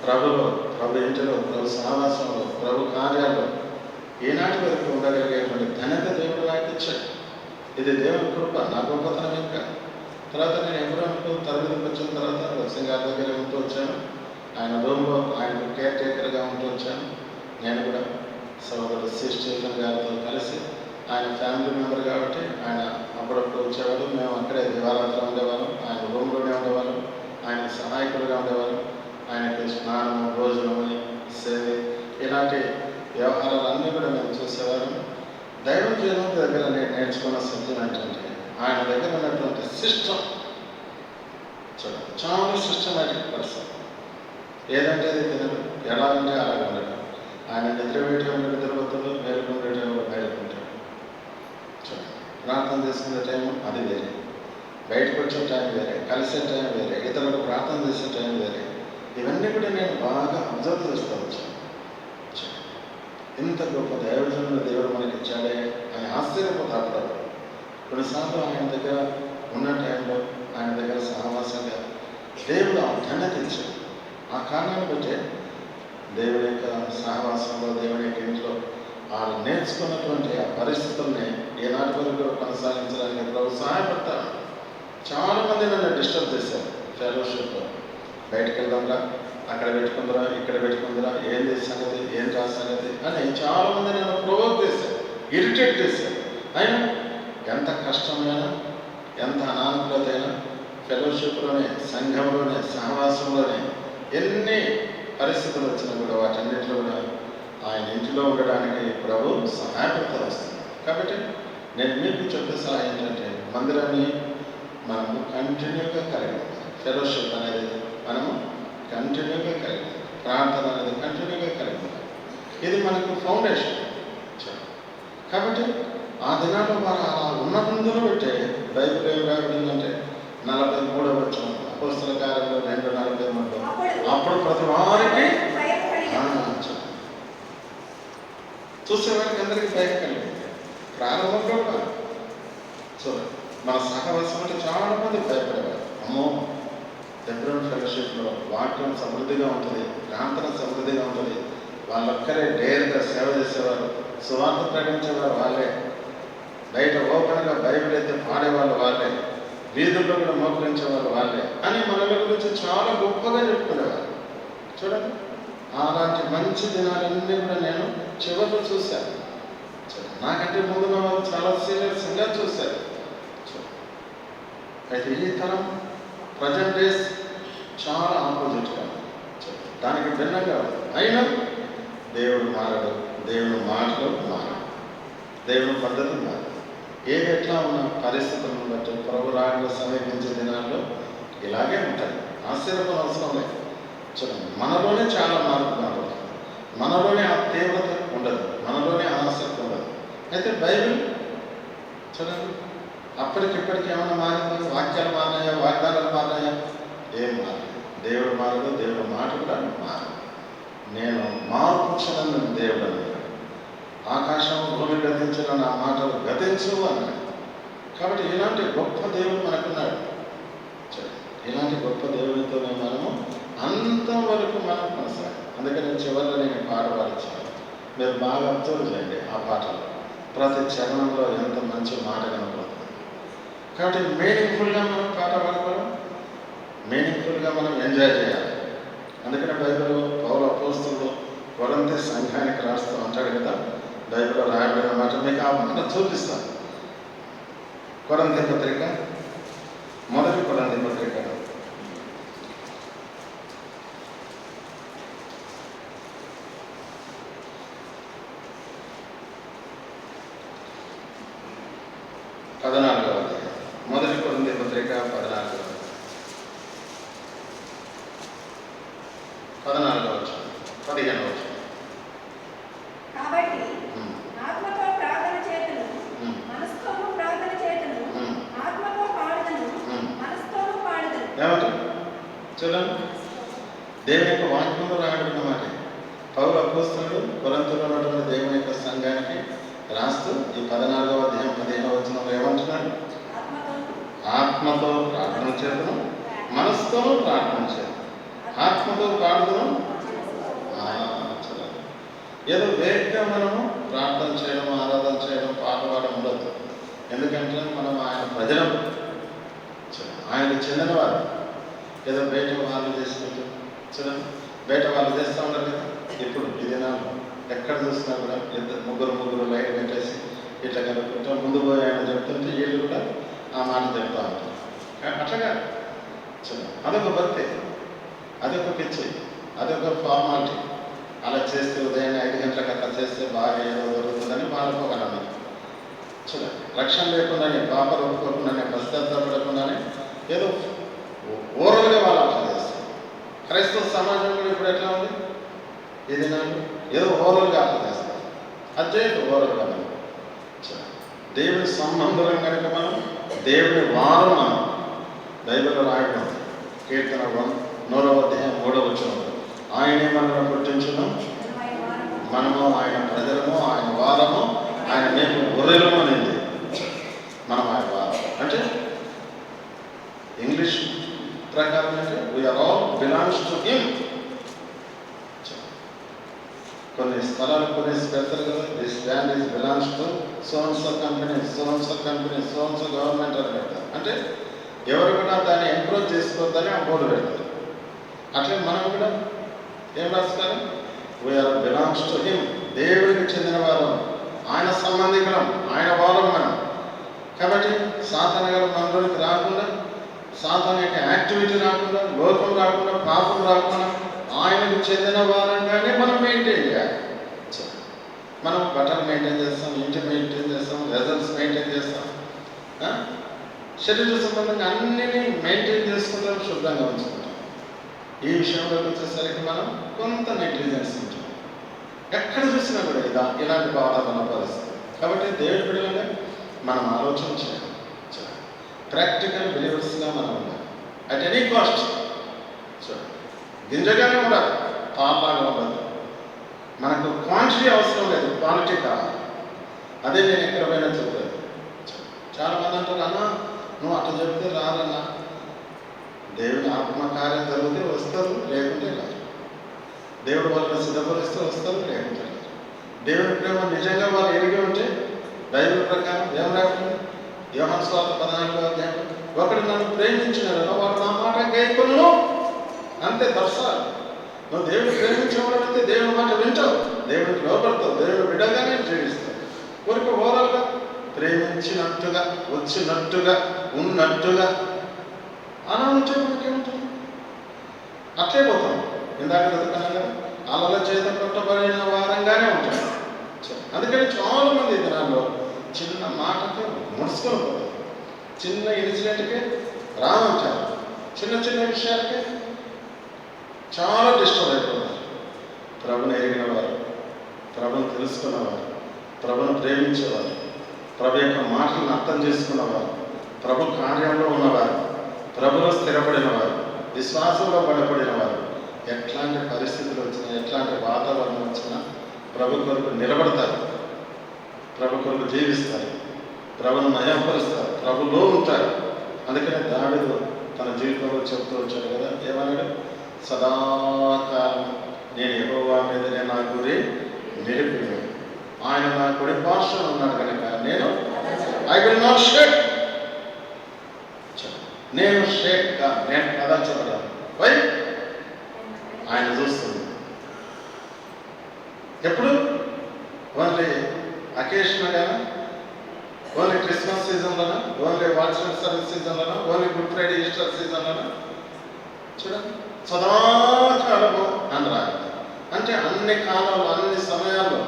ప్రభులో, ప్రభు ఇంటిలో, ప్రభు సహవాసంలో, ప్రభు కార్యాల్లో ఈనాటి వరకు ఉండగలిగేటువంటి ఘనత దేవుడు నాకు ఇచ్చాడు. ఇది దేవుని కృప, నా గొప్పతనం ఇంకా. తర్వాత నేను ఎప్పుడనుకో తరగతికి వచ్చిన తర్వాత లక్ష్యం గారి దగ్గర ఉంటూ వచ్చాను. ఆయన రూమ్లో ఆయనకు కేర్ టేకర్గా ఉంటూ వచ్చాను. నేను కూడా సోదరుడు సి. స్టీఫెన్ గారితో కలిసి, ఆయన ఫ్యామిలీ మెంబర్ కాబట్టి ఆయన అప్పుడప్పుడు వచ్చేవాడు. మేము అక్కడే దివారాత్రి ఉండేవాళ్ళం, ఆయన రూమ్లోనే ఉండేవాళ్ళం, ఆయన సహాయకులుగా ఉండేవాళ్ళం. ఆయనకి స్నానము, భోజనము, సేవ ఇలాంటి వ్యవహారాలన్నీ కూడా మేము చూసేవాళ్ళం. దైవ జీవనం దగ్గర నేను నేర్చుకున్న సత్యం ఏంటంటే, ఆయన దగ్గర ఉన్నటువంటి సిస్టమ్ చాలా సిస్టమేటిక్ పర్సన్. ఏదంటే అది తినడు, ఎలా ఉంటే అలాగే ఉండడు. ఆయన నిద్రపోయేటప్పుడు నిద్రపోతాడు, మేలుకుండేటప్పుడు మేలుకుంటాడు. ప్రార్థన చేసుకునే టైం అది వేరే, బయటకు వచ్చే టైం వేరే, కలిసే టైం వేరే, ఇతరులకు ప్రార్థన చేసే టైం వేరే. ఇవన్నీ కూడా నేను బాగా అబ్జర్వ్ చేస్తూ వచ్చాను. ఇంత గొప్ప దైవజనుడు దేవుడు మనకి ఇచ్చాడే అని ఆశ్చర్యపోతాడు. కొన్నిసార్లు ఆయన దగ్గర ఉన్న టైంలో, ఆయన దగ్గర సహవాసంగా దేవుడు ఆ ఘనత ఇచ్చాడు. ఆ కారణాన్ని బట్టే దేవుడి యొక్క సహవాసంలో, దేవుడి యొక్క ఇంట్లో వాళ్ళు నేర్చుకున్నటువంటి ఆ పరిస్థితుల్ని ఈనాటి వరకు కొనసాగించడానికి ప్రభు సహాయపడతాడు. చాలామంది నన్ను డిస్టర్బ్ చేశారు ఫెలోషిప్లో. బయటకు వెళ్దాంరా, అక్కడ పెట్టుకుందరా, ఇక్కడ పెట్టుకుందరా, ఏంది సంగతి, ఏంటి ఆ సంగతి అని చాలామంది నన్ను ప్రొవోక్ చేశారు, ఇరిటేట్ చేశారు. అయినా ఎంత కష్టమైనా, ఎంత అనానుకూలత అయినా ఫెలోషిప్లోనే, సంఘంలోనే, సహవాసంలోనే ఎన్ని పరిస్థితులు వచ్చినా కూడా వాటన్నిటిలో కూడా ఆయన ఇంటిలో ఉండడానికి ప్రభు సహాయపడతా వస్తుంది. కాబట్టి నేను మీకు చెప్పే సలహా ఏంటంటే, మందిరాన్ని మనము కంటిన్యూగా కలిగి ఉండాలి. ఫెలోషిప్ అనేది మనము కంటిన్యూగా కలిగి ఉండాలి. ప్రార్థన అనేది కంటిన్యూగా కలిగి ఉండాలి. ఇది మనకు ఫౌండేషన్. కాబట్టి ఆ దినాల్లో వారు అలా ఉన్నందులో పెట్టే బైబిల్ ఏం రాబడిందంటే 43వ వచనం, అపోస్తల కార్యంలో 2:43, అప్పుడు ప్రతి వారికి చూసేవారికి అందరికీ భయం కలిగింది. ప్రారంభంలో చూడండి, మన సహవాసం అంటే చాలా మంది భయపడేవారు. అమ్మో, హెబ్రోన్ ఫెలోషిప్లో వాక్యం సమృద్ధిగా ఉంటుంది, ప్రార్థన సమృద్ధిగా ఉంటుంది, వాళ్ళొక్కరే డేర్గా సేవ చేసేవారు, సువార్త ప్రకటించేవారు వాళ్ళే, బయట ఓపెన్గా బైబిల్ అయితే పాడేవాళ్ళు వాళ్ళే, వీధుల్లో కూడా మోకరించేవారు వాళ్ళే అని మనల గురించి చాలా గొప్పగా చెప్పుకునేవారు. చూడండి, అలాంటి మంచి దినాలన్నీ కూడా నేను చివరిలో చూశాను. నాకంటే ముందున్న వాళ్ళు చాలా సీనియర్స్గా చూశారు. అయితే ఈ తరం ప్రజెంట్ డేస్ చాలా ఆపోజిట్గా, దానికి భిన్నంగా అయినా దేవుడు మారడు, దేవుని మాటలు మారడు, దేవుని పద్ధతి మారదు. ఏది ఎట్లా ఉన్న పరిస్థితులను బట్టి ప్రభు రాగలు సమీపించే దినాల్లో ఇలాగే ఉంటాయి. ఆశ్చర్యపడ అవసరం లేదు. చూడండి, మనలోనే చాలా మార్పు మారుతుంది, మనలోనే ఆ తీవ్రత ఉండదు, మనలోనే ఆసక్తి ఉండదు. అయితే బైబిల్ చూడండి, అప్పటికిప్పటికి ఏమైనా మారింది? వాక్యాలు మారినాయా? వాగ్దానాలు మారినాయా? ఏం మారలేదు. దేవుడు మారదు, దేవుడు మాట కూడా మారదు. నేను మార్పు చెందిన దేవుడు అన్నాడు. ఆకాశం భూమి గతించిన నా మాటలు గతించు అన్నాడు. కాబట్టి ఇలాంటి గొప్ప దేవుడు మనకున్నాడు. ఇలాంటి గొప్ప దేవుడితోనే మనము అంతవరకు మనం కొనసాగాలి. అందుకని చివరిలో నేను పాట పాడించాను. మీరు బాగా అబ్జర్వ్ చేయండి, ఆ పాటలో ప్రతి చరణంలో ఎంత మంచి మాట కనపడుతుంది. కాబట్టి మీనింగ్ఫుల్గా మనం పాట పాడుకోవడం, మీనింగ్ఫుల్గా మనం ఎంజాయ్ చేయాలి. అందుకని బైబిల్ పౌలు అపోస్తలుడు కొరింథీ సంఘానికి రాస్తూ అంటాడు కదా, బైబిల్లో రాయబడిన మాట మీకు ఆ మాట చూపిస్తాను. కొరింథీ పత్రిక, మొదటి కొరింథీ పత్రిక 14వ అధ్యాయం. మొదటి కొరింథీ పత్రిక 14వ వచనం, 15వ వచనం. కాబట్టి ఆత్మతో ప్రార్థన చేతును, మనసుతోను ప్రార్థన చేతును, ఆత్మతో పాడుదను, మనసుతోను పాడుదను. ఏమంటారు చూడండి, దేవుని యొక్క వాక్యంలో రాయబడిన మాట. పౌలు అపోస్తలుడు కొరింథీలో ఉన్నటువంటి దేవుని యొక్క సంఘానికి రాస్తూ ఈ 14వ అధ్యాయం 15వ వచనంలో ఏమంటున్నాడు? ఆత్మతో ప్రార్థన చేతును, మనసుతో ప్రార్థన చేతును, ఆత్మతో పాడుదను. ఏదో వేగంగా మనము ప్రార్థన చేయడం, ఆరాధన చేయడం, పాట పాడడం ఉండదు. ఎందుకంటే మనం ఆయన ప్రజలం, ఆయనకు చెందినవారు. ఏదో బయట వాళ్ళు చేసుకుంటాం చూడండి, బయట వాళ్ళు చేస్తూ ఉంటారు కదా. ఇప్పుడు ఈ దినాలు ఎక్కడ చూసినా కూడా ముగ్గురు లైట్ పెట్టేసి ఇట్లా కలుపుకుంటా ముందు పోయి ఆయన చెప్తుంటే వీళ్ళు కూడా ఆ మాట చెప్తూ ఉంటారు. అట్లాగా చూడండి, అదొక భక్తి, అదొక పిచ్చి, అదొక ఫార్మాలిటీ. అలా చేస్తే ఉదయాన్నే 5 గంటలకు అట్లా చేస్తే బాగా ఏదో దొరుకుతుందని వాళ్ళకోగలను. చూడండి, రక్షణ లేకుండానే, పాపలు ఒప్పుకోకుండానే, పశ్చాత్తాపడకుండానే ఏదో ఓరల్గా వాళ్ళు అట్లా చేస్తారు. క్రైస్తవ సమాజంలో ఇప్పుడు ఎట్లా ఉంది? ఈ దినాలు ఏదో ఓరల్గా అట్లా చేస్తారు. అధ్యయనం ఓరల్గా మనం దేవుని సంబంధం కనుక మనం దేవుని వారం మనం బైబిల్లో రాయడం. కీర్తన 100వ అధ్యాయం 3వ వచనం, ఆయనే మనల్ని పుట్టించును, మనము ఆయన ప్రజలము, ఆయన వారము, ఆయన మేము గొర్రెలము అనేది. మనం ఆయన వారం అంటే ఇంగ్లీష్ ప్రకారం అంటే we are all belongs to him. కొన్ని స్థలాలు కొన్ని పెడతారు కదా, this land is belongs to so and so company, so and so company, so and so government అని పెడతారు. అంటే ఎవరు కూడా దాన్ని ఎంక్రోచ్ చేసుకోవద్దని ఆ బోర్డు పెడతారు. అట్లే మనం కూడా ఏం రాస్తారు? వీఆర్ బిలాంగ్స్ టు హిమ్, దేవుడికి చెందిన వారు, ఆయన సంబంధికులం, ఆయన వారం మనం. కాబట్టి సాతాను గారు మనలోనికి రాకుండా, సాతాను యొక్క యాక్టివిటీ రాకుండా, లోకం రాకుండా, పాపం రాకుండా ఆయనకు చెందిన వారంగానే మనం మెయింటైన్ చేయాలి. మనం బట్టలు మెయింటైన్ చేస్తాం, ఇంటి మెయింటైన్ చేస్తాం, రిజల్ట్స్ మెయింటైన్ చేస్తాం, శరీర సంబంధంగా అన్నిటినీ మెయింటైన్ చేసుకుంటాం, శుభ్రంగా ఉంచుకుంటాం. ఈ విషయంలో వచ్చేసరికి మనం కొంత నెగ్లిజెన్స్ ఉంటాం. ఎక్కడ చూసినా కూడా ఇలాంటి భావాలు మన పరిస్థితి. కాబట్టి దేవుడి బిడ్డలుగా మనం ఆలోచన చేయాలి. ప్రాక్టికల్ బిలీవర్స్గా మనం ఉండాలి. At any cost. చూడండి, గింజగానే ఉండాలి, పాపాగా ఉండదు. మనకు క్వాంటిటీ అవసరం లేదు, క్వాలిటీ కావాలి. అదే నేను ఎక్కడ పోయినా చెప్పలేదు. చాలా మంది అంటారు, అన్న నువ్వు అట్లా చెప్తే రారన్నా. దేవుని ఆత్మకార్యం జరిగితే వస్తారు, లేకుంటే రాదు. దేవుడు వాళ్ళని సిద్ధపరిస్తే వస్తారు, లేకుంటే రాదు. దేవుని ప్రేమ నిజంగా వాళ్ళు ఎరిగి ఉంటే బైబిల్ ప్రకారం ఏం రాకుండా యోహాను సువార్త 14వ అధ్యాయం, ఒకడు నన్ను ప్రేమించినాడు వాడు నా మాట గైకొనును. అంతే దర్శాలు. నువ్వు దేవుని ప్రేమించబడితే దేవుని మాట వింటావు, దేవునికి లోపడతావు, దేవుని బిడ్డగానే జీవిస్తావు. ఊరికి ఓవరాల్గా ప్రేమించినట్టుగా, వచ్చినట్టుగా, ఉన్నట్టుగా అలా ఉంటే మనకేముంటుంది? అట్లే పోతాం. ఇందాక వెతుకున్నాం కదా, అలల చేత కొట్టబడిన వారంగానే ఉంటాం. అందుకని చాలా మంది దినాల్లో చిన్న మాటకి ముడుచుకొని పోతారు, చిన్న ఇన్సిడెంట్కి రామంటారు, చిన్న చిన్న విషయాలకి చాలా డిస్టర్బ్ అయిపోతారు. ప్రభుని ఎరిగిన వారు, ప్రభుని తెలుసుకున్నవారు, ప్రభుని ప్రేమించేవారు, ప్రభు యొక్క మాటలను అర్థం చేసుకున్నవారు, ప్రభు కార్యంలో ఉన్నవారు, ప్రభులో స్థిరపడిన వారు, విశ్వాసంలో బలపడిన వారు, ఎట్లాంటి పరిస్థితులు వచ్చినా, ఎట్లాంటి వాతావరణం వచ్చినా ప్రభు కొరకు నిలబడతారు, ప్రభు కొరకు జీవిస్తారు, ప్రభును నయపరుస్తారు, ప్రభులో ఉంటారు. అందుకనే దావీదు తన జీవితంలో చెప్తూ వచ్చాడు కదా, ఏమన్నాడు? సదాకాలం నేను యెహోవా మీదనే నా గురి నిలిపి, ఆయన నా కుడి పార్శ్వన ఉన్నాడు కనుక నేను ఐ విల్ నాట్ షేక్. నేను షేక్గా, నేను కదల్చబడాను. వై? ఆయన చూస్తుంది. ఎప్పుడు? ఓన్లీ అకేషనల్గా, ఓన్లీ క్రిస్మస్ సీజన్లోనా, ఓన్లీ వాట్సాప్ సర్వీస్ సీజన్లోనా, ఓన్లీ గుడ్ ఫ్రైడే ఈస్టర్ సీజన్లోనా? చూడండి, సదాకాలము అని రాదు. అంటే అన్ని కాలాలు, అన్ని సమయాల్లో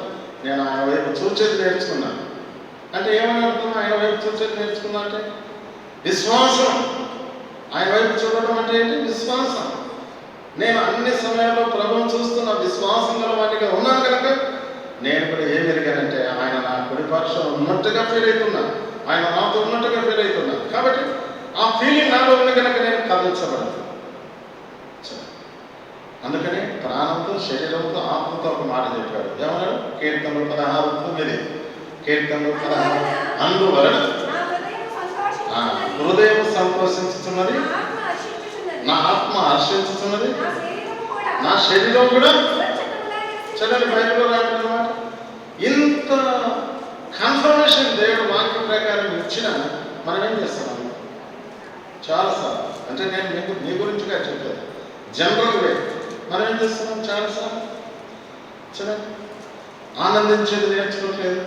నేను ఆయన వైపు చూచేది నేర్చుకున్నాను. అంటే ఏమని అర్థం? ఆయన వైపు చూచేది నేర్చుకున్నా అంటే విశ్వాసం. ఆయన వైపు చూడడం అంటే ఏంటి? విశ్వాసం. నేను అన్ని సమయాల్లో ప్రభువును చూస్తున్న విశ్వాసం గల వాటిగా ఉన్నాను కనుక నేను కూడా ఏం ఎరిగానంటే ఆయన నా కుడి పక్షం ఉన్నట్టుగా ఫీల్ అవుతున్నా, ఆయన నాతో ఉన్నట్టుగా ఫీల్ అవుతున్నా. కాబట్టి ఆ ఫీలింగ్ నాలో ఉంది కనుక నేను కదల్చబడను. అందుకని ప్రాణంతో, శరీరంతో, ఆత్మతో ఒక మాట చెప్పాడు. ఏమన్నాడు? కీర్తనలు 16:9. కీర్తనలు 16. అందువలన హృదయం సంతోషించుతున్నది, నా ఆత్మ హర్షించుతున్నది, నా శరీరం కూడా. చక్కని బైబిల్లో రాయబడినమాట. ఇంత కన్ఫర్మేషన్ దేవుడు వాక్యం ప్రకారం ఇచ్చిన మనం ఏం చేస్తున్నాము? చాలాసార్లు, అంటే నేను మీ గురించిగా చెప్పాను, జనరల్ వే మనం ఏం చేస్తున్నాం? చాలాసార్లు చూడండి, ఆనందించేది నేర్చుకోవట్లేదు,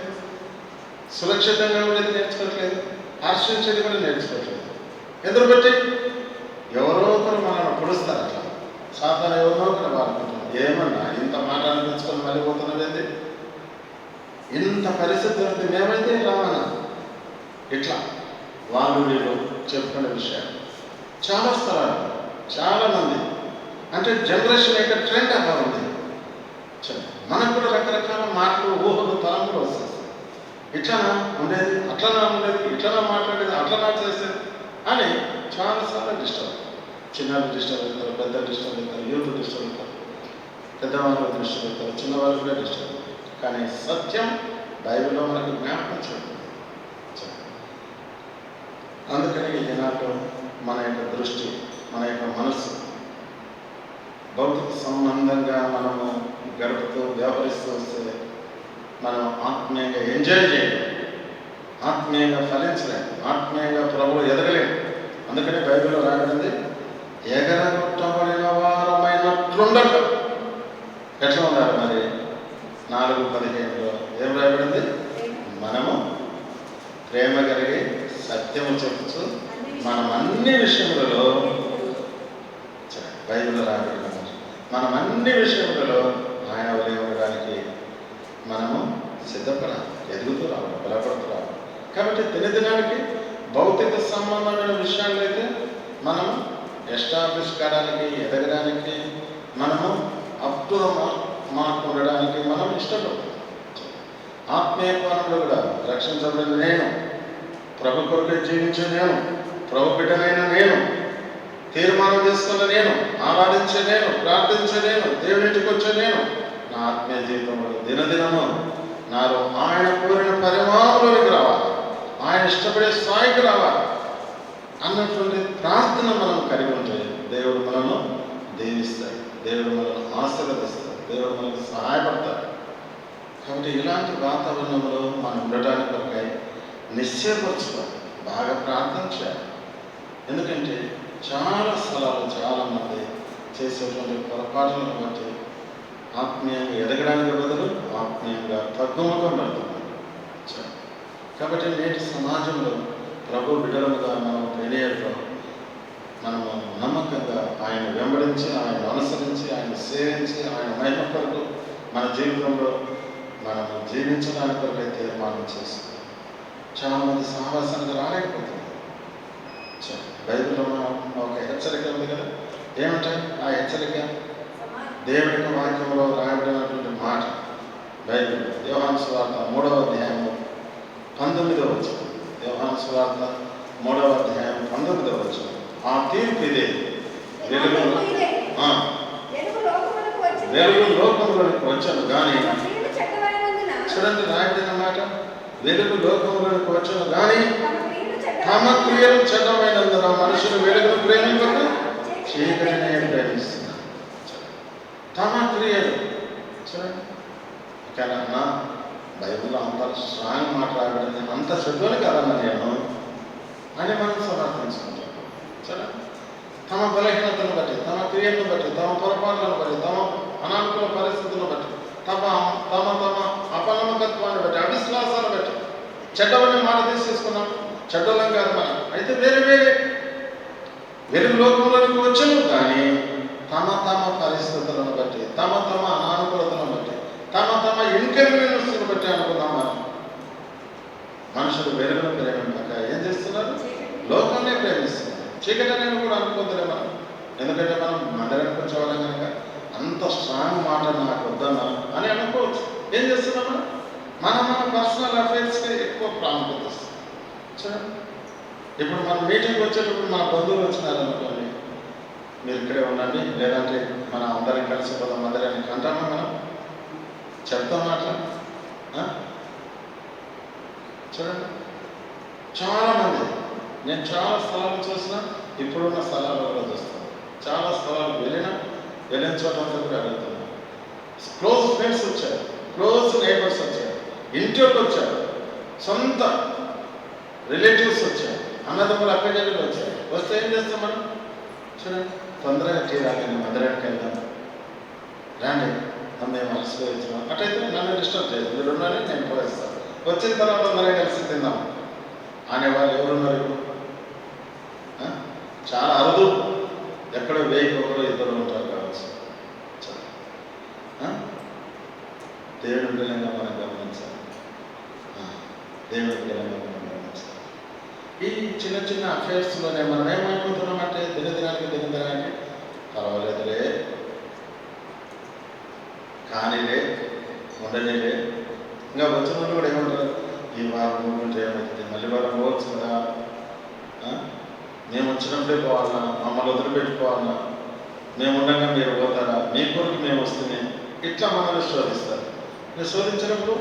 సురక్షితంగా ఉండేది నేర్చుకోవట్లేదు, హర్షించేది కూడా నేర్చుకోవట్లేదు. ఎందుకు బట్టి? ఎవరో ఒకరు మనల్ని పొడుస్తారు. అట్లా సాధారణ ఎవరో ఒకరు వాడుకుంటున్నారు. ఏమన్నా ఇంత మాట అనిపించుకొని మళ్ళీ పోతున్నది, ఇంత పరిస్థితి ఉంది, మేమైతే రామన్నా. ఇట్లా వాళ్ళు వీళ్ళు చెప్పుకునే విషయాలు చాలా స్థలాలు, చాలామంది. అంటే జనరేషన్ యొక్క ట్రెండ్ అలా ఉంది. మనకు కూడా రకరకాల మాటలు, ఊహలు, తలంపులు వస్తాయి. ఇట్లనా ఉండేది, అట్లనా ఉండేది, ఇట్లనా మాట్లాడేది, అట్లనా చేసేది అని చాలాసార్లు డిస్టర్బ్. చిన్నవాళ్ళు డిస్టర్బ్ అవుతారు, పెద్దలు డిస్టర్బ్ అవుతారు, యూత్ డిస్టర్బ్ అవుతారు, పెద్దవాళ్ళు డిస్టర్బ్ అవుతారు, చిన్నవాళ్ళు కూడా డిస్టర్బ్ అవుతారు. కానీ సత్యం బైబిల్లో మనకు జ్ఞాపకం చేస్తుంది. అందుకని ఈ దినాల్లో మన యొక్క దృష్టి, మన యొక్క మనస్సు భౌతిక సంబంధంగా మనము గడుపుతూ వ్యవహరిస్తూ వస్తే మనం ఆత్మీయంగా ఎంజాయ్ చేయలేము, ఆత్మీయంగా ఫలించలేము, ఆత్మీయంగా ప్రభువు ఎదగలేము. అందుకని బైబిల్లో రాయబడింది, ఎగరగొట్టబడిన వారమైనట్లుండట. ఎట్లా ఉన్నారు మరి? 4:15లో ఏం రాయబడింది? మనము ప్రేమ కలిగి సత్యము చెప్పుచు మనం అన్ని విషయములలో, బైబిల్లో రాయబడిన మనం అన్ని విషయములలో ఆయన వలె ఉండడానికి మనము సిద్ధపడాలి, ఎదుగుతూ రావాలి, బలపడుతూ రావాలి. కాబట్టి దినదినానికి భౌతిక సంబంధమైన విషయాల్లో అయితే మనం ఎస్టాబ్లిష్ కావడానికి, ఎదగడానికి, మనము అప్ టు ద మార్క్ ఉండడానికి మనం ఇష్టపడతాం. ఆత్మీయ కోణంలో కూడా రక్షించబడిన నేను, ప్రభు కొరకే జీవించే నేను, ప్రభు బిడ్డనైన నేను, తీర్మానం చేసుకున్న నేను, ఆరాధించే నేను, ప్రార్థించే నేను, దేవుడింటికి వచ్చే నేను, నా ఆత్మీయ జీవితంలో దినదినము నాలో ఆయన కోరిన పరిమాణంలోనికి రావాలి, ఆయన ఇష్టపడే స్థాయికి రావాలి అన్నటువంటి ప్రార్థన మనం కలిగి ఉంటే దేవుడు మనల్ని దీవిస్తాడు, దేవుడు మనల్ని ఆశీర్వదిస్తాడు, దేవుడు మనకు సహాయపడతాడు. కాబట్టి ఇలాంటి వాతావరణంలో మనం ఉండటానికి కొరకై నిశ్చయపరచుకోవాలి, బాగా ప్రార్థన చేయాలి. ఎందుకంటే చాలా స్థలాలు చాలామంది చేసేటువంటి పొరపాటులను బట్టి ఆత్మీయంగా ఎదగడానికి బదులు ఆత్మీయంగా తగ్గుముఖం పడుతున్నారు. కాబట్టి నేటి సమాజంలో ప్రభు బిడ్డలుగా మనం తెలియట్లో మనము నమ్మకంగా ఆయన వెంబడించి, ఆయన అనుసరించి, ఆయన సేవించి, ఆయన మహిమ కొరకు మన జీవితంలో మనము జీవించడానికి కొరకై తీర్మానం చేసుకున్నాం. చాలామంది సహవాసానికి రాలేకపోతున్నారు. బైబిల్లో ఒక హెచ్చరిక ఉంది కదా, ఏమంటే ఆ హెచ్చరిక దేవుడి యొక్క వాక్యంలో రాయబడినటువంటి మాట బైబిల్ యోహాను సువార్త 3వ అధ్యాయంలో 19వ వచనం. యోహాను సువార్త 3వ అధ్యాయం 19వ వచనం. ఆ తీర్పు ఇదే, వెలుగు లోకంలోనికి వచ్చాను కానీ, చూడండి రాయబడిన మాట, వెలుగు లోకంలోనికి వచ్చాను కానీ తమ క్రియలు చెడ్డమైనందున మనుషులు వెలుగును ప్రేమింపక చీకటినే ప్రేమిస్తున్నారు. తమ క్రియలు చూడండి. ఓకేనా, బైబిల్లో అంత స్ట్రాంగ్ మాట రాబడింది, అంత చెడ్డని కదన్నా నేను అని మనం సమర్థించుకుంటాం. సరే, తమ బలహీనతను బట్టి, తమ క్రియలను బట్టి, తమ పొరపాట్లను బట్టి, తమ అనానుకూల పరిస్థితులను బట్టి, తమ తమ తమ అపనమ్మకత్వాన్ని బట్టి, అవిశ్వాసాన్ని బట్టి చెడ్డవని మాట తీసేసుకున్నాం. చెడ్డలం కాదు మనం. అయితే వేరే వేరే వెలుగు లోకంలోకి వచ్చాము కానీ తమ తమ పరిస్థితులను బట్టి, తమ తమ అనానుకూలతను బట్టి, తమ తమ ఇన్కన్వీనియన్స్ని బట్టి అనుకున్నాం మనం. మనుషులు వెలుగును ప్రేమింపక ఏం చేస్తున్నారు? లోకాన్ని ప్రేమిస్తున్నారు. చీకటి అనేది కూడా అనుకుందలే మనం. ఎందుకంటే మనం మందిరానికి వచ్చేవాళ్ళం కనుక అంత స్ట్రాంగ్ మాట నాకు వద్దన్నా అని అనుకోవచ్చు. ఏం చేస్తున్నాం మనం? మన పర్సనల్ అఫైర్స్కి ఎక్కువ ప్రాముఖ్యత ఇస్తాం. చూడండి, ఇప్పుడు మన మీటింగ్కి వచ్చేటప్పుడు మన బంధువులు వచ్చినారనుకోండి, మీరు ఇక్కడే ఉండండి, లేదంటే మన అందరం కలిసి పోదాం మందిరానికి అంటామా మనం? చెప్తాం అట్లా? చూడండి, చాలామంది, నేను చాలా స్థలాలు చూసినా, ఇప్పుడున్న స్థలాలలో చూస్తాను. చాలా స్థలాలు వెళ్ళిన చోట కూడా అడుగుతున్నాను. క్లోజ్ ఫ్రెండ్స్ వచ్చారు, క్లోజ్ నైబర్స్ వచ్చారు, ఇంట్లోకి వచ్చారు, సొంత రిలేటివ్స్ వచ్చారు, అన్నదమ్ములు అక్కజల్లు వచ్చారు. వస్తే ఏం చేస్తాం మనం? చూడండి, తొందరగా టీ రాగానే మందిరానికి వెళ్దాం, రాండి మేము అలసిపోయిస్తున్నాం. అటైతే నన్ను డిస్టర్బ్ చేయదు, మీరు ఉన్నారని నేను పోయిస్తాను. వచ్చిన తర్వాత అందరం కలిసి తిందాం అనేవాళ్ళు ఎవరున్నారు? చాలా అరుదు. ఎక్కడో 1000 ఒకరు ఇద్దరు ఉంటారు కావచ్చు. దేవుడి బిడ్డలంగా మనం గమనించాలి. దేవుడి బిడ్డలంగా మనం గమనించాలి. ఈ చిన్న చిన్న అఫేర్స్లోనే మనం ఏమైపోతున్నామంటే దినదినానికి పర్వాలేదులే, కానీలే, ఉండలేలే. ఇంకా వచ్చిన వాళ్ళు కూడా ఏమంటారు? ఈ వారం ఉంటే ఏమవుతుంది, మళ్ళీ వారం పోవచ్చు కదా, మేము వచ్చినప్పుడే పోవాలన్నా, మమ్మల్ని వదిలిపెట్టుకోవాలన్నా, మేము ఉండగా మీరు పోతారా, మీ కొరకు మేము వస్తేనే, ఇట్లా మనల్ని శోధిస్తారు. మీరు శోధించినప్పుడు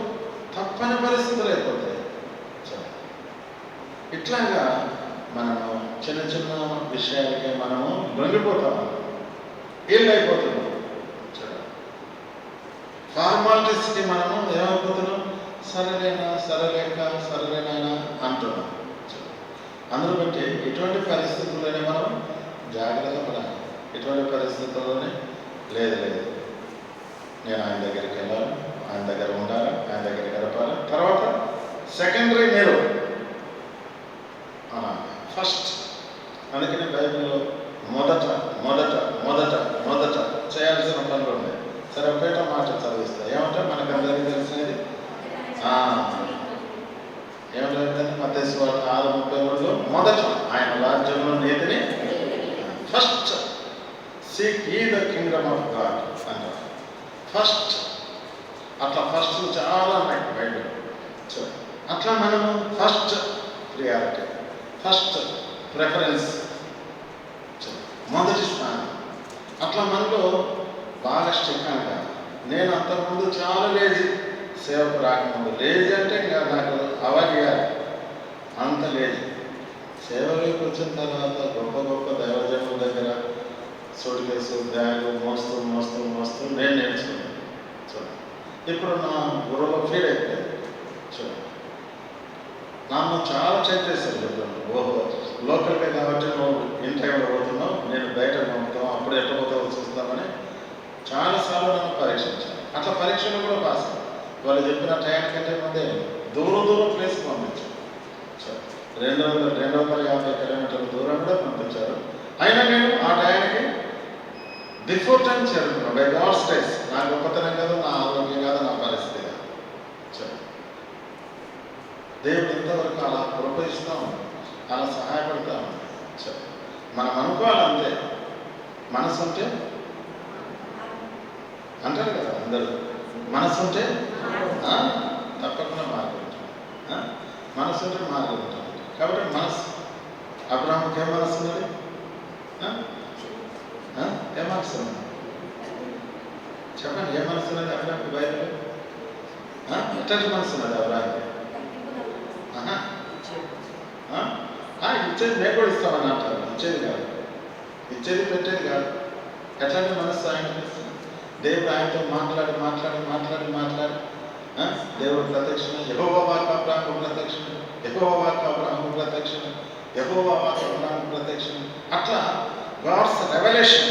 తప్పని పరిస్థితులు అయిపోతాయి. ఇట్లాగా మనము చిన్న చిన్న విషయాలకే మనము లొంగిపోతాము, ఏళ్ళైపోతున్నాం. ఫార్మాలిటీస్కి మనము ఏమైపోతున్నాం? సరేలేనా అంటున్నాం. అందులో బట్టి ఇటువంటి పరిస్థితుల్లోనే మనం జాగ్రత్త పడాలి. ఇటువంటి పరిస్థితుల్లోనే లేదు నేను ఆయన దగ్గరికి వెళ్ళాలి, ఆయన దగ్గర ఉండాలి, ఆయన దగ్గర గడపాలి. తర్వాత సెకండరీ మీరు ఫస్ట్. అందుకని బైబిల్లో మొదట చేయాల్సిన పనులు ఉన్నాయి. సరే, ఒకట మాట చదివిస్తా. ఏమంటే మనకు అందరికీ తెలిసినది ఏమంటే మత్తయి సువార్త 6:33 మొదట ఆయన రాజ్యంలో నీతిని ఫస్ట్ సీక్ యీ ద కింగ్డమ్ ఆఫ్ గాడ్ అంటారు. ఫస్ట్ అట్లా ఫస్ట్ చాలా ఉన్నాయి బైబిల్. అట్లా మనము ఫస్ట్ ప్రియారిటీ, ఫస్ట్ ప్రిఫరెన్స్, మొదటి స్థానం. అట్లా మనలో బాగా స్ట్రిక్ట్. నేను అంతకుముందు చాలా లేజీ, సేవకు రాకముందు లేజీ అంటే ఇంకా నాకు అవాయిడ్ చేయాలి. అంత లేదు. సేవలోకి వచ్చిన తర్వాత గొప్ప గొప్ప దైవజనుల దగ్గర సూట్ కేసు బ్యాగు మోస్తూ మోస్తూ మోస్తూ నేను నేర్చుకున్నాను. చూడండి, ఇప్పుడు నా బుర్రలో ఫీడ్ అయిపోయింది. చూడండి, నన్ను చాలా చెక్ చేశారు. చెప్పండి, ఓహో లోకల్గా కాబట్టి నువ్వు ఇన్ టైంలో పోతున్నావు, నేను బయట పంపుతావు, అప్పుడు ఎట్లా పోతావు చూస్తామని చాలాసార్లు నన్ను పరీక్షించాను. అట్లా పరీక్షలు కూడా పాస్. వాళ్ళు చెప్పిన టైం కంటే ముందే దూరం దూరం ప్లేస్కి పంపించారు. 250 కిలోమీటర్ల దూరం కూడా పంపించారు. అయినా నేను ఆ టైంకి బిఫోర్ టైం చేరుకున్నాను. By God's grace. నా గొప్పతనం కాదు, నా ఆరోగ్యం కాదు, నా పరిస్థితి కాదు. దేవుడు ఇంతవరకు అలా కృపయిస్తాం, అలా సహాయపడతాం. మనం అనుకోవాలంతే. మనసు ఉంటే అంటారు కదా అందరూ, మనసు ఉంటే తప్పకుండా మార్గం ఉంటుంది. మనసు ఉంటే మార్గం ఉంటుంది. కాబట్టి మనసు, అబ్రాహాముకి ఏం మనసు ఉన్నది? ఏ మనసు ఉన్నది చెప్పండి, ఏ మనసు ఉన్నది అబ్రాహాముకి? బైబిల్ ఎట్లాంటి మనసు ఉన్నది అబ్రాహాముకి? ఇచ్చేది మేము కూడా ఇస్తామని అంటారు. ఇచ్చేది కాదు, ఇచ్చేది పెట్టేది కాదు. ఎట్లాంటి మనస్సు ఆయన దేవుడు ఆయనతో మాట్లాడి మాట్లాడి మాట్లాడి మాట్లాడి దేవుడు ప్రత్యక్షణ, యెహోవా వాక్కు అబ్రాహాముకు ప్రత్యక్షణ, యెహోవా వాక్కు అబ్రాహాముకు ప్రత్యక్షణ, యెహోవా వాక్కు అబ్రాహాముకు ప్రత్యక్షణ. అట్లా గాడ్స్ రెవల్యూషన్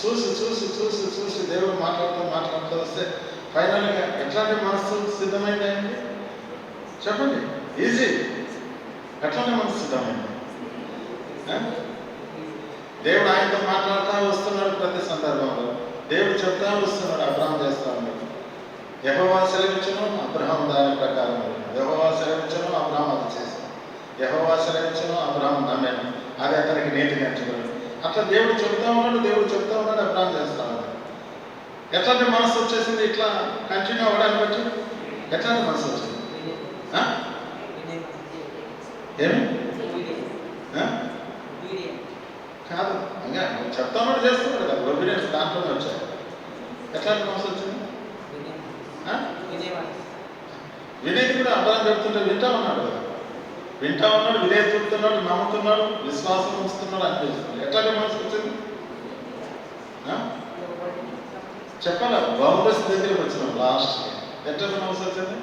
చూసి చూసి చూసి చూసి దేవుడు మాట్లాడుతూ వస్తే ఫైనల్గా ఎట్లాంటి మనస్సు సిద్ధమైంది ఆయనకి? చెప్పండి, ఈజీ. ఎట్లాంటి మనసు సిద్ధమైంది? దేవుడు ఆయనతో మాట్లాడుతూ వస్తున్నాడు. ప్రతి సందర్భంలో దేవుడు చెప్తా వస్తున్నాడు, అబ్రాహాం చేస్తా ఉన్నాడు. యెహోవా సెలవిచ్చును, అబ్రాహాం దాని ప్రకారం. యెహోవా సెలవిచ్చును, అబ్రాహాం అది చేశాను. యెహోవా సెలవిచ్చును, అబ్రాహాం నమ్మాను, అది అతనికి నీతిగా ఎంచుకున్నాడు. అట్లా దేవుడు చెప్తా ఉన్నాడు, అబ్రాహాం చేస్తా ఉన్నాడు. ఎట్లాంటి మనసు వచ్చేసింది? ఇట్లా కంటిన్యూ అవ్వడానికి బట్టి ఎట్లాంటి మనసు వచ్చింది? ఏమి కాదు, ఇంకా చెప్తామని చేస్తున్నాడు కదా, ఒబీడియన్స్ దాంట్లోనే వచ్చాయి. ఎట్లాంటి మనసు వచ్చింది? వినేది కూడా అబ్రాహాం చెప్తుంటే వింటా ఉన్నాడు కదా, వింటా ఉన్నాడు, వినేది చూపుతున్నాడు, నమ్ముతున్నాడు, విశ్వాసం ఉంచుతున్నాడు అనిపిస్తుంది. ఎట్లాంటి మనసు వచ్చింది? చెప్పాలా? బహుమతి దగ్గరికి వచ్చినాం లాస్ట్. ఎట్లాంటి మనసు వచ్చింది?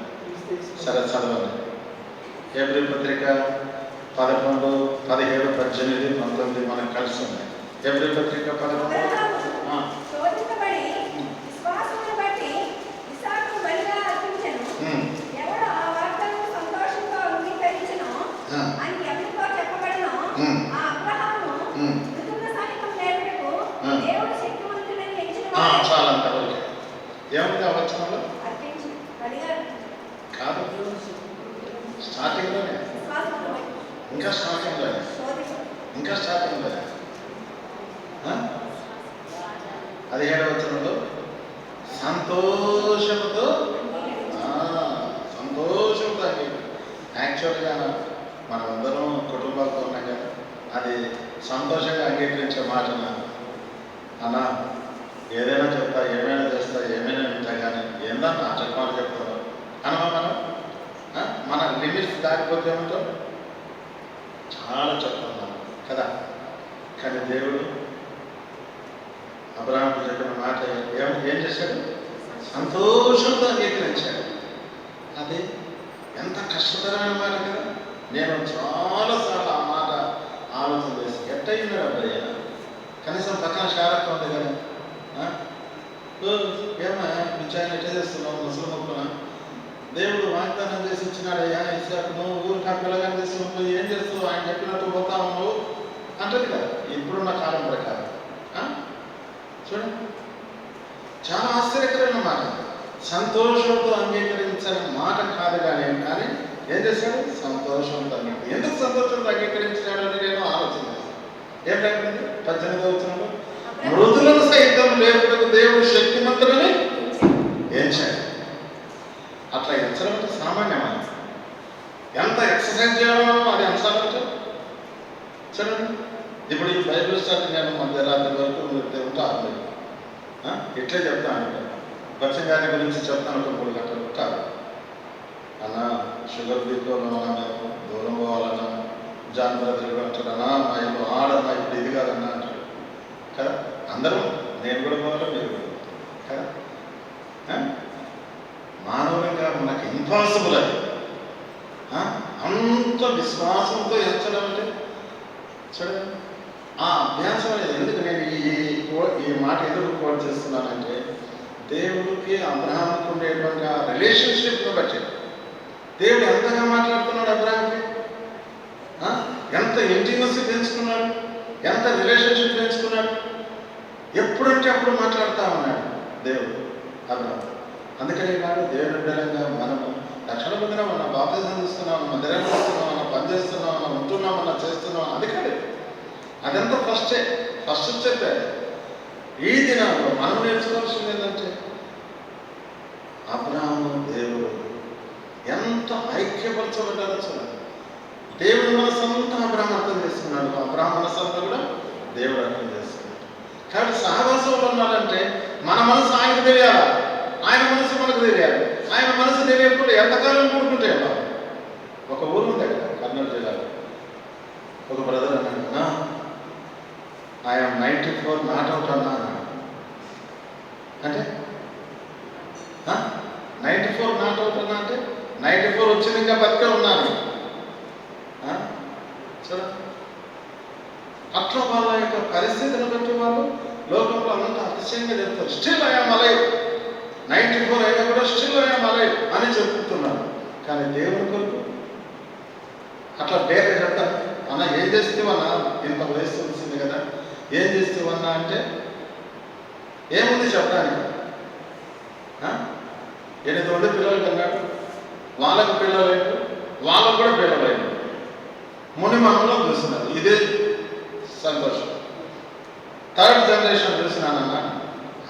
సరే చదవండి. హెబ్రీ పత్రిక 11, 17, 18, 19 మనకు కలిసి ఉన్నాయి. హెబ్రీ పత్రిక 11. చాలంత ఓకే. ఏముంది ఆ వచనంలో? కాదు, స్టార్టింగ్లోనే, ఇంకా స్టార్టింగ్లోనే 17వ వచనంలో సంతోషంతో యాక్చువల్గా మనమందరం కుటుంబాలతో ఉన్నాం కదా, అది సంతోషంగా అంగీకరించే మాట. అన్న ఏదైనా చెప్తా, ఏమైనా చేస్తా, ఏమైనా వింటా, కానీ ఏందన్నా చెప్పాలని చెప్తాను అనమా మనం. మన లిమిట్స్ దాటిపోతే ఏమంటాం? చాలా చెప్తున్నాం కదా. కానీ దేవుడు అబ్రాహాముకు చెప్పిన మాట ఏం చేశాడు? సంతోషంతో అంగీకరించాడు. అది ఎంత కష్టతరమైన మాట కదా. నేను చాలాసార్లు ఆ మాట ఆలోచన చేసి ఎట్టయినాడు అబ్బాయ్య, కనీసం పక్కన షారక్క ఉంది కదా, ఏమా విచారణ ఎట్లా చేస్తున్నావు ముసలి మొక్కున? దేవుడు వాగ్దానం చేసి ఇచ్చినాడయ్యా ఇస్సాకు, నువ్వు ఊరికి ఆ పిల్లగాని తీసుకున్నావు, ఏం చేస్తున్నావు? ఆయన చెప్పినట్టు పోతా ఉన్నావు అంటది కదా ఇప్పుడున్న కాలం ప్రకారం. చూడండి, చాలా ఆశ్చర్యకరమైన మాట. సంతోషంతో అంగీకరించని మాట కాదు కానీ ఏం చేశాడు? సంతోషంతో అంగీకరించాడు. ఎందుకు సంతోషంతో అంగీకరించినాడు అని నేను ఆలోచన చేస్తాను. ఏం లేకపోతే 18వ వచనంలో మృదులను సైతం లేపుటకు దేవుడు శక్తిమంతుడని ఎంచాడు. అట్లా ఎంచడం అంటే సామాన్యమైన, ఎంత ఎక్సర్సైజ్ చేయాలో అది ఎంచాలంటే చూడండి. ఇప్పుడు ఈ బైబిల్ స్టడీ నేను మధ్యరాత్రి వరకు మీరు ఉంటారు, ఇట్లే చెప్తాను. వచ్చే దాని గురించి చెప్తాను, ఒక 3 గంటలు ఉంటారు అన్న. షుగర్ బీపీలో ఉన్నా మేము దూరం పోవాలన్నా జాగ్రత్తలు అంటాడన్నా మా ఇల్లు ఆడన్నా ఇప్పుడు ఇది కాదన్నా అంటాడు కదా. అందరం నేను కూడా పోవాలి, మీరు కూడా కదా. మానవునిగా మనకు ఇంపాసిబుల్ అది. అంత విశ్వాసంతో ఎంచడం అంటే చూడండి ఆ అభ్యాసం అనేది. ఎందుకు నేను ఈ మాట ఎందుకు కోట్ చేస్తున్నానంటే దేవుడికి అబ్రహాంకి ఉండేటువంటి ఆ రిలేషన్షిప్ను బట్టి దేవుడు ఎంతగా మాట్లాడుతున్నాడు అబ్రహాంకి, ఎంత ఇంటిమసీ పెంచుకున్నాడు, ఎంత రిలేషన్షిప్ పెంచుకున్నాడు. ఎప్పుడంటే అప్పుడు మాట్లాడుతూ ఉన్నాడు దేవుడు అబ్రహాం. అందుకని నాడు దేవుడి బిడ్డలంగా మనము రక్షణ పొందినా మనం బాప్తిజం తీసుకున్నాం, మందిరం చేస్తున్నాం, మనం పని చేస్తున్నాం, మనం ఉంటున్నాం, మనం చేస్తున్నాం. అది కాదు, అదంతా ఫస్ట్ చెప్పాడు. ఈ దినాల్లో మనం నేర్చుకోవాల్సింది ఏంటంటే అబ్రహాము దేవుడు ఎంత ఐక్యపరచబడ్డారో చూడండి. దేవుడు మనసు అంతా అబ్రహాం అర్థం చేసుకున్నాడు, అబ్రహాం మనసు అంతా కూడా దేవుడు అర్థం చేసుకున్నాడు. కాబట్టి సహవాసంలో ఉన్నాడంటే మన మనసు ఆయనకు తెలియాలా, ఆయన మనసు మనకు తెలియాలి. ఆయన మనసు తెలియకుండా ఎంతకాలం కూడుకుంటే ఒక ఊరు ఉంది అక్కడ కర్నూలు జిల్లాలో. ఒక బ్రదర్ అన్నాడు, ఐఎమ్ 94 నాట్ అవుట్ అన్నా అన్నాడు. అంటే 94 నాట్ అవుట్ అన్నా అంటే 94 వచ్చింది ఇంకా బతికే ఉన్నాను. సరే, అట్లా వాళ్ళ యొక్క పరిస్థితిని బట్టి వాళ్ళు లోకంలో అంతా అతిశయంగా చెప్తారు. స్టిల్ ఐఎమ్ అలైవ్, 94 అయినా కూడా స్టిల్ ఐఎమ్ అలైవ్ అని చెప్తున్నారు. కానీ దేవుని కొరకు అట్లా డేరే చెప్తాను. అన్న ఏం చేస్తేవన్నా, ఇంత వయసు వచ్చింది కదా, ఏం చేస్తేవన్నా అంటే ఏముంది చెప్పడానికి. 8 మంది పిల్లలు కన్నాడు, వాళ్ళకు పిల్లలైపు, వాళ్ళకు కూడా పిల్లలైపు, ముని మనలో చూస్తున్నారు. ఇదే సంతోషం. 3rd generation చూసినానన్నా.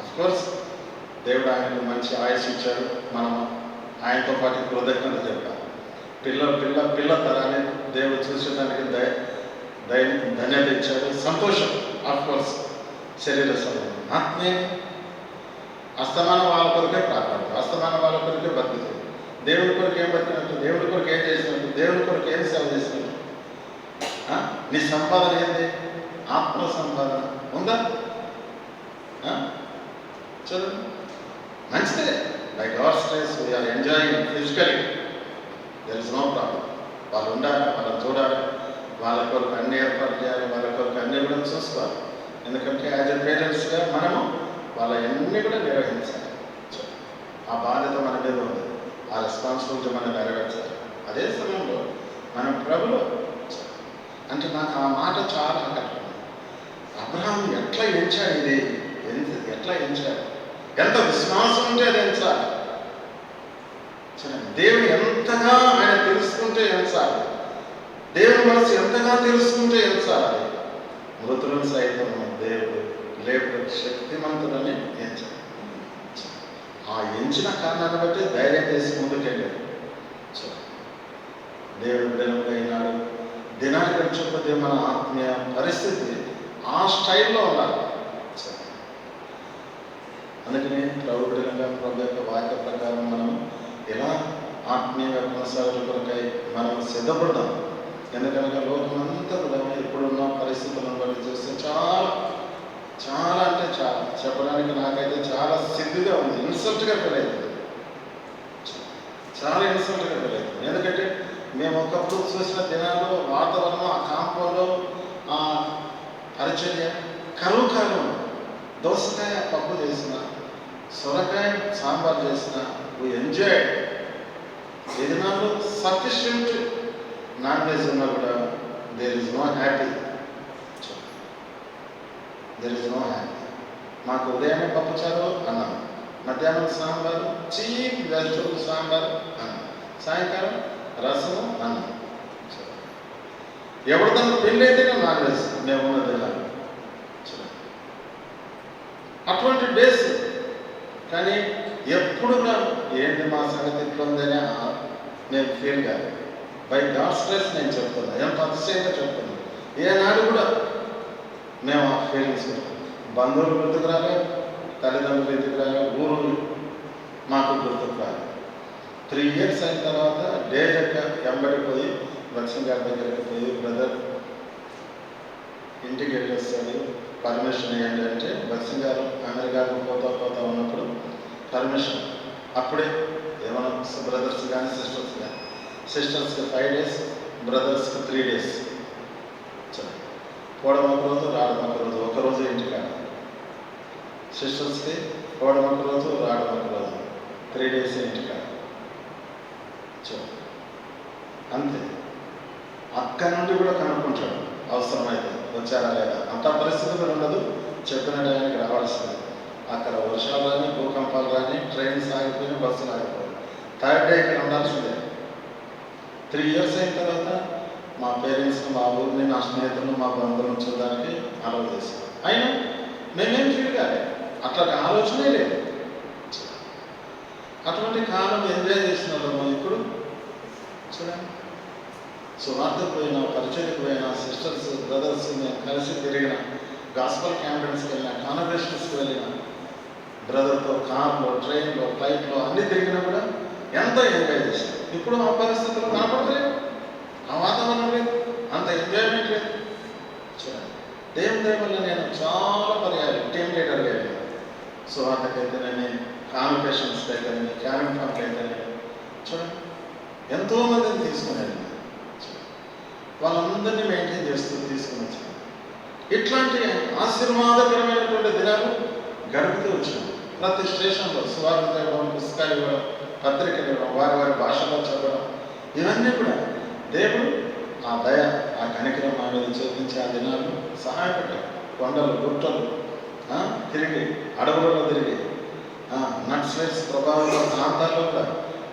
అఫ్కోర్స్ దేవుడు ఆయనకు మంచి ఆయుష్ ఇచ్చాడు. మనం ఆయనతో పాటు కృతజ్ఞత చెప్పాలి. పిల్ల తరాన్ని దేవుడు చూసేదానికి ధన్యత ఇచ్చాడు. సంతోషం. అఫ్కోర్స్ శరీర సంబంధం, ఆత్మీయ అస్తమానం వాళ్ళ కొరకే ప్రార్థన, అస్తమానం వాళ్ళ కొరకే బతుకుతుంది. దేవుడి కొరకు ఏం బతికినట్టు, దేవుడి కొరకు ఏం చేసినట్టు, దేవుడి కొరకు ఏం సేవ చేసినట్టు. నీ సంపాదన ఏంటి? ఆత్మ సంపాదన ఉందా? చూడండి, మంచిదే. By God's grace we are enjoying physically, there is no problem. వాళ్ళు ఉండాలి, వాళ్ళని చూడాలి, వాళ్ళ కొరకు అన్ని ఏర్పాటు చేయాలి, వాళ్ళ కొరకు అన్నీ కూడా చూసుకోవాలి. ఎందుకంటే యాజ్ ఎ పేరెంట్స్గా మనము వాళ్ళ అన్నీ కూడా నిర్వహించాలి. ఆ బాధ్యత మన మీద ఉంది, ఆ రెస్పాన్సిబిలిటీ మనం నెరవేర్చాలి. అదే సమయంలో మనం ప్రభులో అంటే నాకు ఆ మాట చాలా ఆకట్టుకుంది. అబ్రహాం ఎట్లా ఎంచాడు, ఇది ఎట్లా ఎంచాడు, ఎంత విశ్వాసం ఉంటే అది ఎంచాలి. దేవుని ఎంతగా ఆయన తెలుసుకుంటే ఎంచాలి, దేవుని మనసు ఎంతగా తెలుసుకుంటే ఎంచాలి. మృతులను సైతం దేవుడు లేపు శక్తిమంతుడని ఎంచాడు. ఆ ఎంచిన కారణాన్ని బట్టి ధైర్యం చేసి ముందుకెళ్ళాడు. దేవుడు బిడ్డలుగా అయినాడు. దినాన్ని గడిచిపోతే మన ఆత్మీయ పరిస్థితి ఆ స్టైల్లో ఉండాలి. అందుకని ప్రభు బిడ్డలుగా ప్రభు యొక్క వాక్య ప్రకారం మనం ఎలా ఆత్మీయంగా కొనసాగడం కొరకై మనం సిద్ధపడదాం. ఎందుకనగా లోకమంతా కూడా ఇప్పుడున్న పరిస్థితులను బట్టి చూస్తే చాలా అంటే చాలా చెప్పడానికి నాకైతే చాలా సిగ్గుగా ఉంది, ఇన్సల్ట్గా ఫీల్ అవుతుంది, చాలా ఇన్సల్ట్గా ఫీల్ అవుతుంది. ఎందుకంటే మేము ఒకప్పుడు చూసిన దినాల్లో వాతావరణం, ఆ కాంపౌండ్లో ఆ పరిచర్య కరువు కాలం, దోసకాయ పప్పు చేసిన, సొరకాయ సాంబార్ చేసిన, వీ ఎంజాయ్. ఈ దినాల్లో సఫిషియంట్ నాన్ వెజ్ ఉన్నా కూడా there is no happy, there is no happy. మాకు ఉదయాన్నే పప్పుచారు అన్నం, మధ్యాహ్నం సాంబారు, చీప్ వెజిటబుల్ సాంబారు అన్నం, సాయంకాలం రసము అన్నం. ఎవరిదన్నా పెళ్ళి అయితేనే నాన్ వెజ్ మేము ఉన్నది. అటువంటి డేస్. కానీ ఎప్పుడు ఏంటి మా సంగతి ఇట్లా ఉందని నేను ఫీల్ కాదు. బై గాడ్స్ గ్రేస్ నేను చెప్తున్నా, ఎంత అతిశయంగా చెప్తున్నా. ఏనాడు కూడా మేము ఆ ఫీలింగ్స్ బంధువులు గుర్తుకు రాలే, తల్లిదండ్రులు గుర్తుకు రాలే, ఊరు మాకు గుర్తుకు రాలే. 3 years అయిన తర్వాత డేజెక్గా వెంబడిపోయి లక్ష్మణ్ గారి దగ్గరికి పోయి, బ్రదర్ ఇంటికి వెళ్ళొస్తాడు, పర్మిషన్ ఇవ్వండి అంటే, లక్ష్మణ్ గారు అమెరికాకు పోతా ఉన్నప్పుడు పర్మిషన్ అప్పుడే ఏమన్నా బ్రదర్స్ కానీ సిస్టర్స్కి 5 days, బ్రదర్స్కి 3 days. పోవడం ఒక రోజు, రావడం ఒక రోజు, ఒకరోజు ఇంటికాడ. సిస్టర్స్కి పోవడం ఒక రోజు, రావడం ఒక రోజు, 3 days ఇంటికాడ. అంతే. అక్కడి నుండి కూడా కనుక్కుంటాడు అవసరమైతే వచ్చారా లేదా. అంత పరిస్థితులు ఉండదు, చెప్పిన టైంకి రావాల్సింది. అక్కడ వర్షాలు కానీ, భూకంపాలు కానీ, ట్రైన్స్ ఆగిపోయినా, బస్సులు ఆగిపోయి 3rd day ఇక్కడ ఉండాల్సిందే. 3 years అయిన తర్వాత మా పేరెంట్స్ని, మా ఊరిని, నా స్నేహితులను, మా బంధువులను చూడడానికి అలౌ చేశారు. అయినా మేమేం ఫీల్ కాలేదు, అట్లాంటి ఆలోచనే లేదు. అటువంటి కాలం ఎంజాయ్ చేసిన వాళ్ళము ఇప్పుడు చూడండి. సువార్తకు పోయినా, పరిచయకు పోయినా, సిస్టర్స్ బ్రదర్స్ మేము కలిసి తిరిగిన, గాస్పల్ క్యాంపెయిన్స్కి వెళ్ళిన, కాన్వకేషన్స్కి వెళ్ళిన, బ్రదర్తో కార్లో, ట్రైన్లో, ఫ్లైట్లో అన్నీ తిరిగినా కూడా ఎంతో ఎంజాయ్ చేశాను. ఇప్పుడు ఆ పరిస్థితులు కనపడలేదు, ఆ వాతావరణం లేదు, అంత ఎంజాయ్మెంట్ లేదు. చూడండి, దేవుని దయ వల్ల నేను చాలా పర్యాలు టీమ్ లీడర్గా వెళ్ళాను. సువార్తకైతేనే, కాన్వకేషన్స్కి అయితేనే, క్యారెంట్ ఫండ్కి అయితేనే, చూడండి ఎంతోమందిని తీసుకుని వెళ్ళాను. వాళ్ళందరినీ మెయింటైన్ చేస్తూ తీసుకుని వచ్చాను. ఇట్లాంటి ఆశీర్వాదకరమైనటువంటి దినాలు గడుపుతూ వచ్చాను. ప్రతి స్టేషన్లో సువార్త ఇవ్వడం, పుస్తకాలు ఇవ్వడం, పత్రికలు ఇవ్వడం, వారి వారి భాషలో చదవడం, ఇవన్నీ కూడా దేవుడు ఆ దయ, ఆ కనికరం మా మీద చూపించి ఆ దినాలు సహాయపడ్డాడు. కొండలు, గుట్టలు తిరిగి, అడవులలో తిరిగి, నక్సలైట్స్ ప్రభావిత ప్రాంతాల్లో కూడా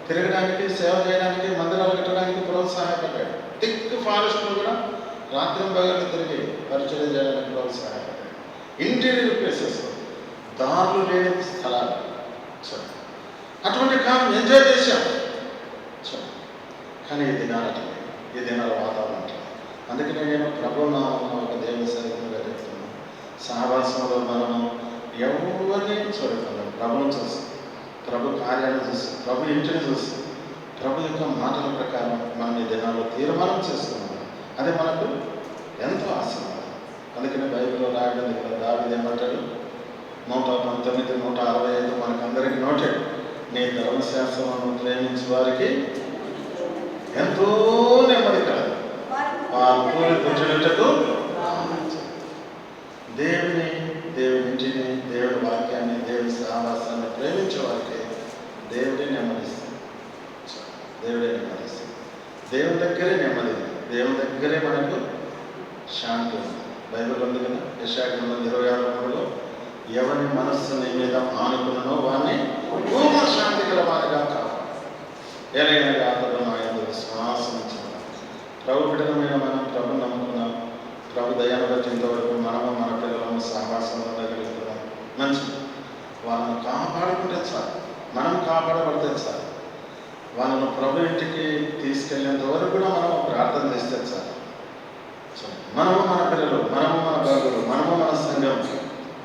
తిరగడానికి, సేవ చేయడానికి, మందిరాలు కట్టడానికి ప్రోత్సాహపడ్డాడు. థిక్ ఫారెస్ట్లో కూడా రాత్రి పగలు తిరిగి పరిచయం చేయడానికి ప్రోత్సాహపడ్డాడు. ఇంటీరియర్ ప్లేసెస్, దారులు లేని స్థలాలు. అటువంటి కాలం ఎంజాయ్ చేశాం. కానీ ఈ దినాల వాతావరణం అట్లా. అందుకనే నేను ప్రభు నామమున ఒక దేవుని సరిగ్గా చెప్తున్నాను. సహవాసంలో మనము ఎవరిని చూడగలం, ప్రభుని చూసి, ప్రభు కార్యాలను చూసి, ప్రభు ఇంటిని చూసి, ప్రభు యొక్క మాటల ప్రకారం మనం ఈ దినాల్లో తీర్మానం చేసుకున్నాం. అది మనకు ఎంతో ఆశీర్వాదం. అందుకని బైబిల్లో రాయడం ఇక్కడ దావీదు ఏమంటాడు, 119, 165 మనకందరికి నోటాడు. నీ ధర్మశాస్త్రమును ప్రేమించే వారికి ఎంతో నెమ్మది కలదు, వారు పూరి పుట్టినట్టుకు. దేవుని ఇంటిని, దేవుని వాక్యాన్ని, దేవుని సహవాసాన్ని ప్రేమించే వారికి దేవుడే నెమ్మదిస్తాడు. దేవుడే నెమ్మదిస్తాడు. దేవుని దగ్గరే నెమ్మది, దేవుని దగ్గరే మనకు శాంతి ఉంది. బైబిల్ ఉంది కదా, యెషయా గ్రంథం 26:3లో ఎవరి మనస్సు నీ మీద ఆనుకున్ననో వారిని పూర్ణ శాంతి గల వారిగా కావాలి. ఏలైనా అతడు నా యందు విశ్వాసం ఉంచుకున్నాం. ప్రభు బిడ్డలమైన మనం ప్రభుని నమ్ముకున్నాం. ప్రభు దయాన్ని బట్టి ఇంతవరకు మనము, మన పిల్లలను సహవాసంలో ఉండగలుగుతున్నాం. మంచిది. వాళ్ళను కాపాడుకుంటే చాలు, మనం కాపాడబడితే చాలు. వాళ్ళను ప్రభు ఇంటికి తీసుకెళ్ళేంత వరకు కూడా మనం ప్రార్థన చేస్తే చాలు. మనము, మన పిల్లలు, మనము, మన బాగులు, మనము, మన సంఘం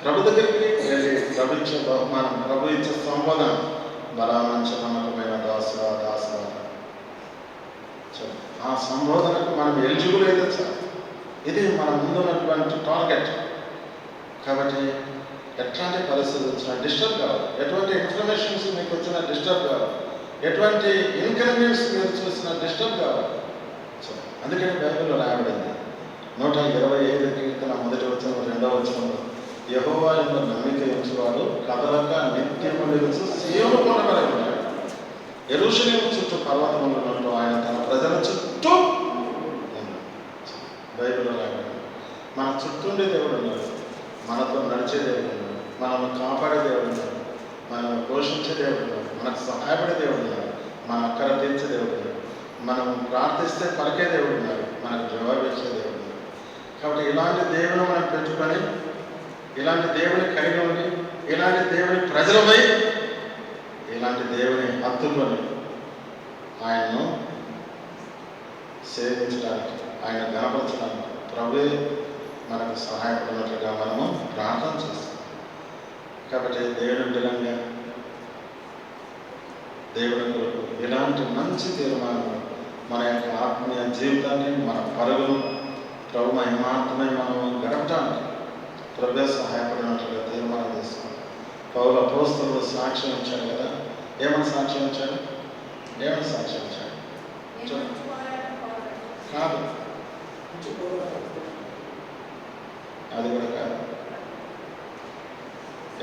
ప్రభు దగ్గరికి వెళ్ళి ప్రభు ఇచ్చే బహుమానం, ప్రభు ఇచ్చే సంబోధన, బలామంచ నమ్మకమైన దాసురా, ఆ సంబోధనకు మనం ఎలిజిబుల్ అయితే చాలు. ఇది మన ముందున్నటువంటి టార్గెట్. కాబట్టి ఎట్లాంటి పరిస్థితులు వచ్చినా డిస్టర్బ్ కావాలి, ఎటువంటి ఇన్ఫర్మేషన్స్ మీకు వచ్చినా డిస్టర్బ్ కావాలి, ఎటువంటి ఇన్కన్వీనియన్స్ మీరు చూసినా డిస్టర్బ్ కావాలి. అందుకని బైబిల్లో రాయబడింది 125 కీర్తన 1వ వచనం 2వ వచనంలో, యెహోవా యందు నమ్మిక ఉంచువాడు కదలక నిత్యము నిలుచు సీయోను కొండపై ఉంటాడు. యెరూషలేము చుట్టూ పర్వతములు ఉన్నట్టు ఆయన తన ప్రజల చుట్టూ. బైబిల్లో రాయబడింది. మన చుట్టూండే దేవుడు ఉన్నాడు, మనతో నడిచే దేవుడు ఉన్నాడు, మనల్ని కాపాడే దేవుడు ఉన్నాడు, మనల్ని పోషించే దేవుడు ఉన్నాడు, మనకు సహాయపడే దేవుడు ఉన్నాడు, మన అక్కర తీర్చే దేవుడు ఉన్నాడు, మనం ప్రార్థిస్తే పలికే దేవుడు ఉన్నాడు, మనకు జవాబిచ్చే దేవుడు ఉన్నాడు. కాబట్టి ఇలాంటి దేవుని మనం పెంచుకొని, ఇలాంటి దేవుని కలిగి ఉండి, ఇలాంటి దేవుని ప్రజలమై, ఇలాంటి దేవుని హత్తుకొని ఆయన్ను సేవించడానికి, ఆయన గణపరచడానికి ప్రభువే మనకు సహాయపడినట్లుగా మనము ప్రార్థన చేస్తాం. కాబట్టి దేవుని బిడ్డలంగా దేవుని కొరకు ఇలాంటి మంచి తీర్మానాలు మన యొక్క ఆత్మీయ జీవితాన్ని, మన పరుగును ప్రభు మహిమార్థమై మనం గడపడానికి ప్రభు సహాయపడినట్లుగా తీర్మానం తీసుకున్నాం. పౌలు అపోస్తలుడు సాక్ష్యం ఇచ్చాడు కదా. ఏమని సాక్ష్యం ఇచ్చాడు? ఏమని సాక్ష్యం ఇచ్చాడు? కాదు, అది కూడా కాదు.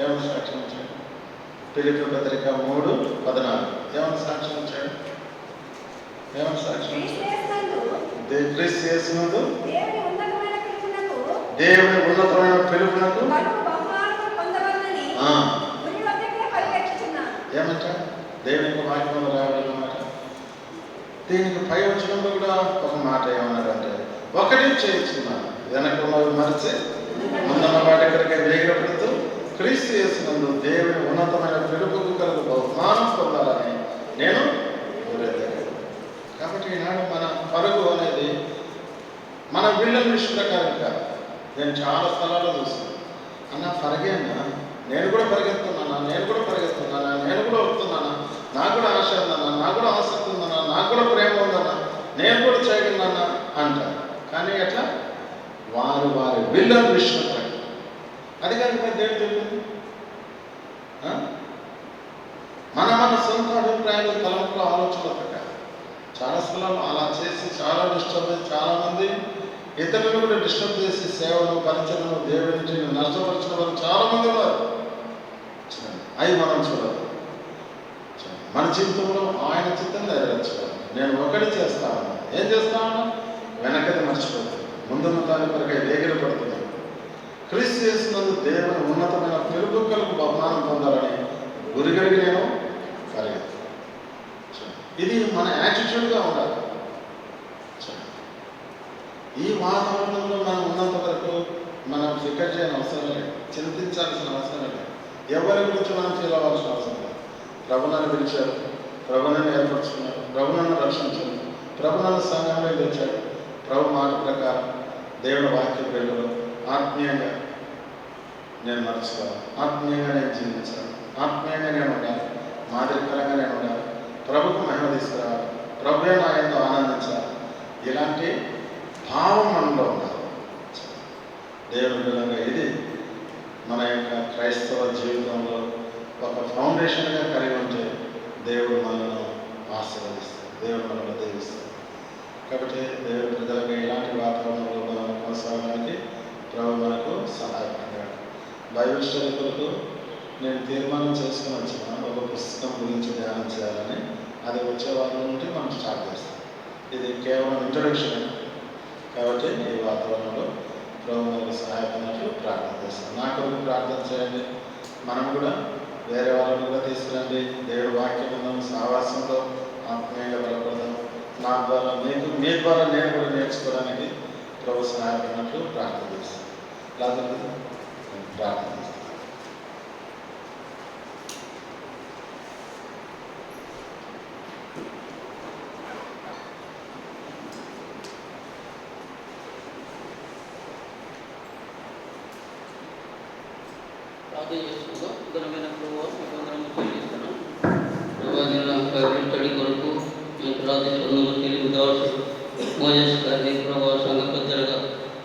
ఏమని సాక్ష్యం ఇచ్చాడు? ఫిలిప్పీ పత్రిక 3:14 ఏమని సాక్ష్యం ఇచ్చాడు? ఏమని సాక్ష్యం క్రీస్తు యేసునందు దేవుని ఉన్నతమైన పిలుపునకు ఏమంటారు? దేవుని యొక్క వాక్యంలో రావాలన్నమాట. దీనికి పై వచ్చినప్పుడు కూడా ఒక మాట ఏమన్నారంటే, ఒకటి చేయించున్నాను వెనకున్నవి మరిచి ముందున్న వాటి ఎక్కడికి వేగిరపడుతూ క్రీస్తు యేసునందు దేవుని ఉన్నతమైన పిలుపుకు కలుగు బహుమానం పొందాలని నేను కోరేదాను. కాబట్టి ఈనాడు మన పరుగు అనేది మన వీళ్ళ విషయం ప్రకారం కాదు. నేను చాలా స్థలాల్లో చూస్తాను, అన్న పరిగెన్నా, నేను కూడా పరిగెత్తున్నానా, నేను కూడా పరిగెత్తున్నానా, నేను కూడా వస్తున్నానా, నాకు కూడా ఆశ ఉందన్నా, నాకు కూడా ఆసక్తి ఉందన్నా, నాకు కూడా ప్రేమ ఉందన్నా, నేను కూడా చేయగలనా అంటారు. కానీ ఎట్లా? వారు వారి వీళ్ళ విషయం ప్రకారం. అది కాదు దేవుడు చెప్పింది. మన సొంత అభిప్రాయాలు, తలంపుల ఆలోచనల ప్రకారం చాలా స్థలాల్లో అలా చేసి చాలా డిస్టర్బ్ అయ్యి చాలామంది ఇతరులను కూడా డిస్టర్బ్ చేసి సేవలు, పరిచయను, దేవుని నష్టపరిచిన వారు చాలామంది ఉన్నారు. అవి మనం చూడాలి. మన జీవితంలో ఆయన చిత్తం నెరవేర్చాలి. నేను ఒకటి చేస్తాను, ఏం చేస్తాను? వెనకది మర్చిపోతాను, ముందున్న దాని కొరకై వేగిర పడుతున్నాను. క్రీస్తు యేసునందు దేవుని ఉన్నతమైన పిలుపు కలుగు బహుమానం పొందాలని గురిగలిగి నేను పరిగెత్తాను. ఇది మన యాటిట్యూడ్గా ఉండాలి. ఈ వాతావరణంలో మనం ఉన్నంత వరకు మనం ఫికర్ చేయని అవసరం లేదు, చింతించాల్సిన అవసరం లేదు, ఎవరి గురించి మనం ఫీల్ అవ్వాల్సిన అవసరం లేదు. ప్రభువును పిలిచారు, ప్రభువును ఏర్పరచుకున్నారు, ప్రభువును రక్షించారు, ప్రభువును సంఘంలో తెచ్చాడు. ప్రభు మాట ప్రకారం దేవుని వాక్య ప్రేమలో ఆత్మీయంగా నేను నడుచుకోవాలి, ఆత్మీయంగా నేను జీవించాలి, ఆత్మీయంగా నేను ఉండాలి, మాదిరికరంగా నేను ఉండాలి, ప్రభుకు మహిమ తీసుకురావాలి, ప్రభువే నా ఎంతో ఆనందించాలి. ఇలాంటి భావం మనలో ఉండాలి. దేవుని విధంగా ఇది మన యొక్క క్రైస్తవ జీవితంలో ఒక ఫౌండేషన్గా కలిగి ఉంటే దేవుడు మనల్ని ఆశీర్వదిస్తాడు, దేవుడు మనల్ని దీవిస్తాడు. కాబట్టి దేవుడి ప్రజలకు ఇలాంటి వాతావరణంలో మనం కొనసాగడానికి ప్రభు మనకు సహాయపడ్డాడు. బైబిల్ స్టడీ కొరకు నేను తీర్మానం చేసుకుని వచ్చిన ఒక పుస్తకం గురించి ధ్యానం చేయాలని. అది వచ్చే వారం నుండి మనం స్టార్ట్ చేస్తాం. ఇది కేవలం ఇంట్రొడక్షన్. కాబట్టి ఈ వాతావరణంలో ప్రభు మనకు సహాయపడినట్లు ప్రార్థన చేస్తాం. నా కొరకు ప్రార్థన చేయండి. మనం కూడా వేరే వాళ్ళని కూడా తీసుకురండి. దేవుడు వాక్యం సహవాసంతో ఆత్మీయంగా బలపడదాం. నా ద్వారా మీ ద్వారా నేను కూడా నేర్చుకోవడానికి ప్రభు సహాయపడినట్లు ప్రార్థన చేస్తాను. లేకపోతే ప్రార్థన చేస్తాను. ప్రార్థన చేసుకుందాం. ఘనమైన ప్రభువా, మీకు వందనములు చెల్లిస్తున్నాం. ప్రభువా, నేను బైబిల్ స్టడీ కొరకు మేము ప్రార్థిస్తున్నాము. తెలుగు దాసుడు మోజెస్ గారిని ప్రభువా సంఘ పెద్దలుగా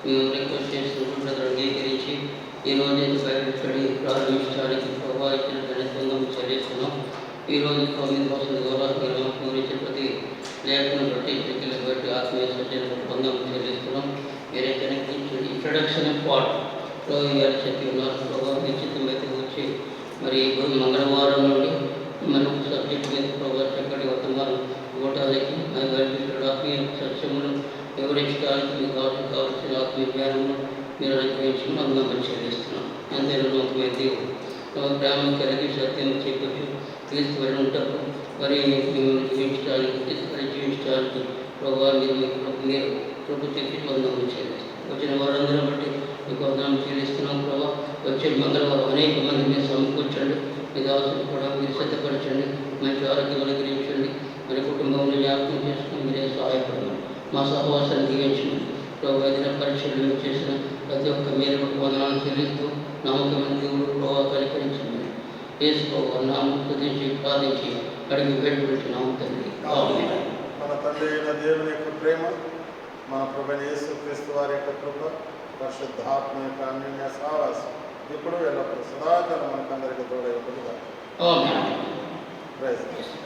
మేము రిక్వెస్ట్ చేస్తున్నప్పుడు ప్రజలు అంగీకరించి ఈరోజు బైబిల్ స్టడీ ప్రారంభించడానికి ప్రభువా ఇచ్చిన ఘనత్వంగా చెల్లిస్తున్నాం. ఈరోజు 9% ద్వారా మీరు మాకు గురించిన ప్రతి లేఖను బట్టి ఇక్కడికి బట్టి ఆత్మీయ సజ్జన పొందం చెల్లిస్తున్నాం. మీరైతే ఇంట్రడక్షన్ పార్ట్ ప్రభు గారు చెప్పి ఉన్నారు. ప్రభావ నిశ్చితమైతే వచ్చి మరి మంగళవారం నుండి మరి సబ్జెక్ట్ మీద ప్రభావ చక్కటి వర్తమానం ఇవ్వటానికి ఆత్మీయ సత్యమును వివరించడానికి మీకు కావాల్సిన ఆత్మీయ జ్ఞానమును మీరు అనుగ్రహించి మనం చెల్లిస్తున్నాం. అంతేనా నమ్మకమైన దేవుడు ప్రేమ కలిగి సత్యం చెప్పచ్చు క్రీస్తు వల్ల ఉంటారు. మరి జీవించడానికి ప్రభావ మీరు ప్రభు చెప్పి వందనం చెల్లిస్తాం. వచ్చిన వారందరూ బట్టి మీకు వందనం చెల్లిస్తున్నాం. ప్రభావ వచ్చే మంగళవారం అనేక మంది మీరు సమకూర్చండి. మీ దాసులు కూడా మీరు సిద్ధపరచండి. మంచి ఆరోగ్యం అనుగ్రహించండి. మరి కుటుంబంలో జ్ఞాపకం చేసుకుని మీరే సహాయపడండి. మా సహవాసాన్ని దీవించండి. ప్రభావ ఏదైనా పరీక్షలు మీరు చేసిన ప్రతి ఒక్క మీరు వందనాలు చెల్లిస్తూ నమ్మకమైన దేవుడు ప్రభావ కనికరించండి. వేసుకోవాలి నామం స్తుతించి ప్రార్థించి అడిగి వేడుకుంటున్నాము తండ్రి. ఆమేన్. మన తండ్రి అయిన దేవుని యొక్క ప్రేమ, మన ప్రభువైన యేసుక్రీస్తు వారి యొక్క కృప, పరిశుద్ధాత్మ యొక్క అన్యోన్య సహవాసం ఇప్పుడు ఎల్లప్పుడూ సదాకాలం మనకందరికీ తోడై ఉంటుందిగా. ఆమేన్. ప్రైజ్.